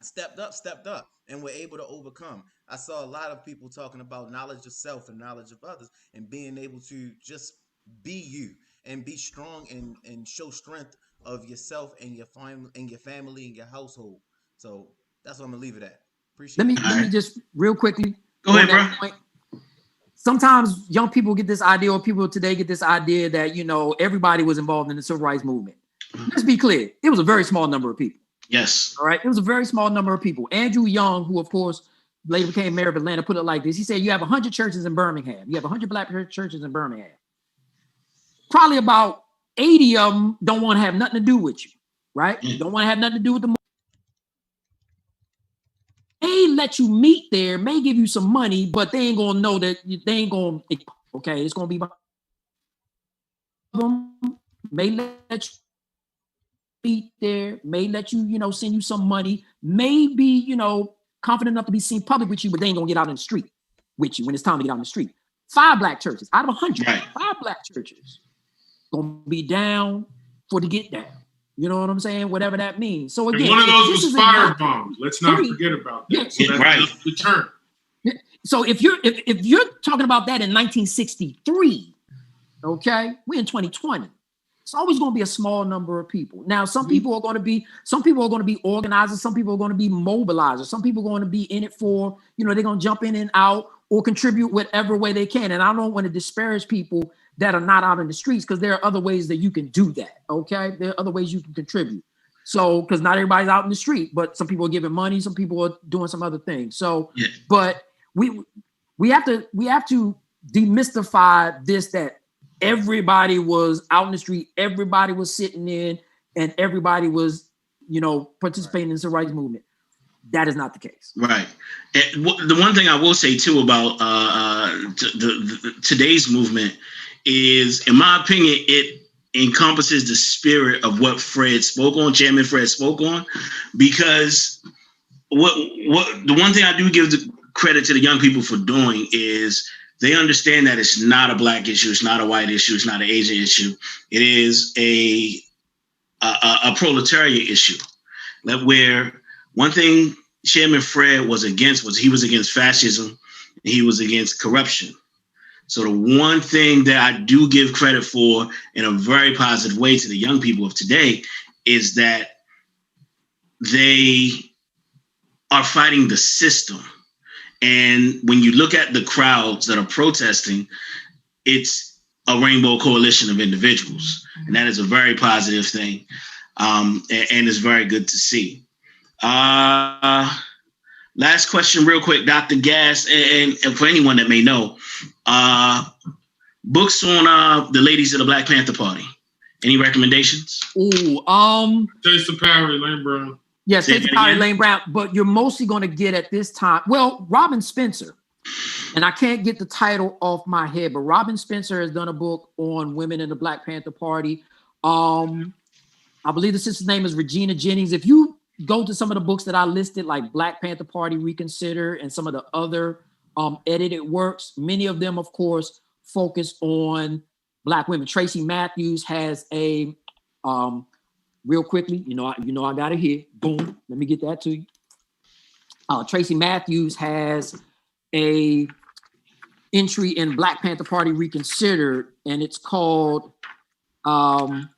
stepped up and were able to overcome. I saw a lot of people talking about knowledge of self and knowledge of others and being able to just be you and be strong and show strength of yourself and your family and your household. So that's what I'm gonna leave it at. Appreciate it. Let me just real quickly. Go ahead, bro. Point. Sometimes young people get this idea, or people today get this idea that, everybody was involved in the civil rights movement. Let's be clear. It was a very small number of people. Yes. All right. It was a very small number of people. Andrew Young, who of course later became mayor of Atlanta, put it like this. He said, you have 100 churches in Birmingham. You have 100 black churches in Birmingham. Probably about 80 of them don't want to have nothing to do with you, right? Don't want to have nothing to do with the movement. May let you meet there, may give you some money, but they ain't gonna know that they ain't gonna. Okay, it's gonna be them. May let you meet there, may let you, send you some money, may be, confident enough to be seen public with you, but they ain't gonna get out in the street with you when it's time to get out in the street. 5 black churches out of 100, 5 black churches gonna be down for the get down. You know what I'm saying? Whatever that means. So again, and one of those was firebombed. Let's not forget about that. Yeah. So that's right. Return. So if you're talking about that in 1963, okay, we're in 2020. It's always going to be a small number of people. Now, some people are going to be organizers. Some people are going to be mobilizers. Some people are going to be in it for, they're going to jump in and out or contribute whatever way they can. And I don't want to disparage people that are not out in the streets, because there are other ways that you can do that. Okay. There are other ways you can contribute. So, because not everybody's out in the street, but some people are giving money. Some people are doing some other things. So, but we have to demystify this, that everybody was out in the street, everybody was sitting in, and everybody was, participating in the civil rights movement. That is not the case. Right. And the one thing I will say too about today's movement is, in my opinion, it encompasses the spirit of what Chairman Fred spoke on, because what the one thing I do give the credit to the young people for doing is they understand that it's not a black issue, it's not a white issue, it's not an Asian issue. It is a proletariat issue. Where one thing Chairman Fred was against fascism, and he was against corruption. So the one thing that I do give credit for in a very positive way to the young people of today is that they are fighting the system. And when you look at the crowds that are protesting, it's a rainbow coalition of individuals. And that is a very positive thing. And it's very good to see. Last question real quick, Dr. Gass, and for anyone that may know, books on the ladies of the Black Panther Party. Any recommendations? Taste of Power, Elaine Brown. Yes, Taste of Power, Elaine Brown, but you're mostly going to get at this time. Well, Robin Spencer and I can't get the title off my head, but Robin Spencer has done a book on women in the Black Panther Party. I believe the sister's name is Regina Jennings. If you go to some of the books that I listed, like Black Panther Party Reconsidered and some of the other edited works, many of them, of course, focus on Black women. Tracy Matthews has a, real quickly, I got it here. Boom, let me get that to you. Tracy Matthews has a entry in Black Panther Party Reconsidered, and it's called No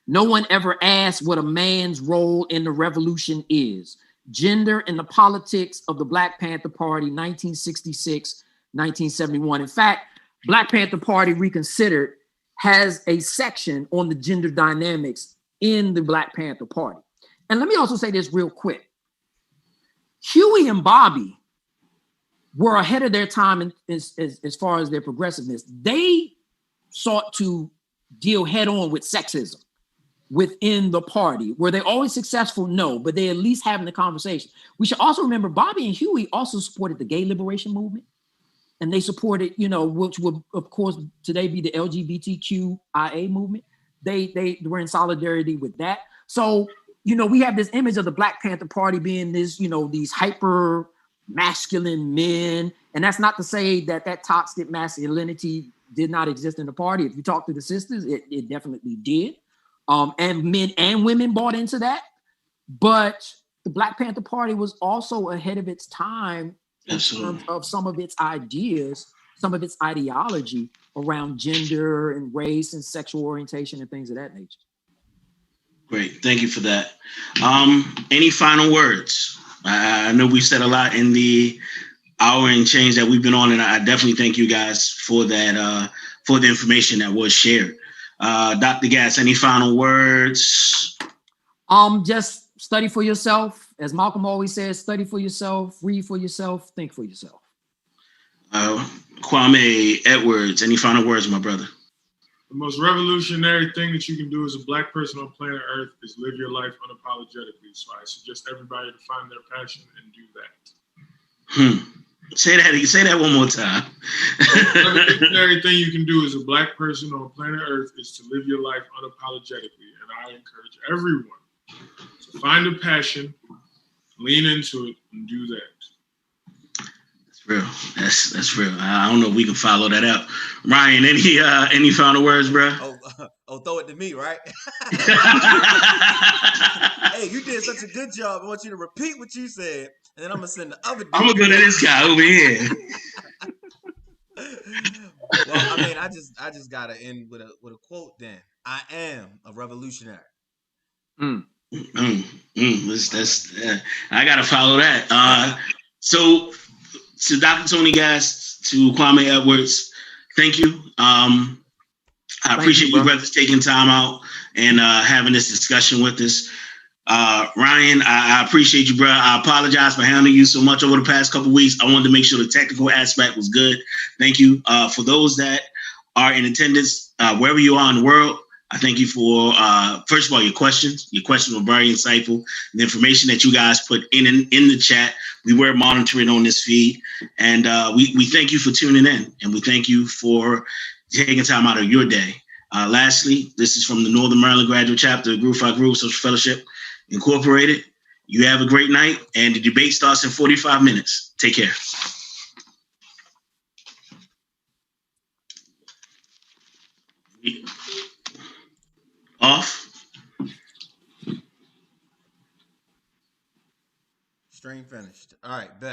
One Ever Asked What a Man's Role in the Revolution Is. Gender and the Politics of the Black Panther Party, 1966-1971. In fact, Black Panther Party Reconsidered has a section on the gender dynamics in the Black Panther Party. And let me also say this real quick. Huey and Bobby were ahead of their time as far as their progressiveness. They sought to deal head on with sexism within the party. Were they always successful? No, but they at least having the conversation. We should also remember Bobby and Huey also supported the gay liberation movement. And they supported, which would, of course, today be the LGBTQIA movement. They were in solidarity with that. So, we have this image of the Black Panther Party being this, these hyper masculine men. And that's not to say that toxic masculinity did not exist in the party. If you talk to the sisters, it definitely did. And men and women bought into that. But the Black Panther Party was also ahead of its time in terms of some of its ideas, some of its ideology around gender and race and sexual orientation and things of that nature. Great, thank you for that. Any final words? I know we've said a lot in the hour and change that we've been on, and I definitely thank you guys for that, for the information that was shared. Dr. Gass, any final words? Just study for yourself. As Malcolm always says, study for yourself, read for yourself, think for yourself. Kwame Edwards, any final words, my brother? The most revolutionary thing that you can do as a Black person on planet Earth is live your life unapologetically. So I suggest everybody to find their passion and do that. Say that one more time. The revolutionary thing you can do as a Black person on planet Earth is to live your life unapologetically. And I encourage everyone to find a passion, lean into it, and do that. That's real. That's real. I don't know if we can follow that up. Ryan, any final words, bro? Throw it to me, right? Hey, you did such a good job. I want you to repeat what you said, and then I'm gonna send the other. I'm gonna go to this guy over here. Well, I mean, I just gotta end with a quote. Then I am a revolutionary. I gotta follow that. So to Dr. Tony Gass, to Kwame Edwards, thank you. I appreciate you brothers taking time out and having this discussion with us. Ryan, I appreciate you, bro. I apologize for hounding you so much over the past couple of weeks. I wanted to make sure the technical aspect was good. Thank you. For those that are in attendance, wherever you are in the world, I thank you for, first of all, your questions. Your questions were very insightful. The information that you guys put in the chat, we were monitoring on this feed. And we thank you for tuning in. And we thank you for taking time out of your day. Lastly, this is from the Northern Maryland Graduate Chapter of Groove for Groove Social Fellowship Incorporated. You have a great night, and the debate starts in 45 minutes. Take care. Off. Stream finished. All right, bet.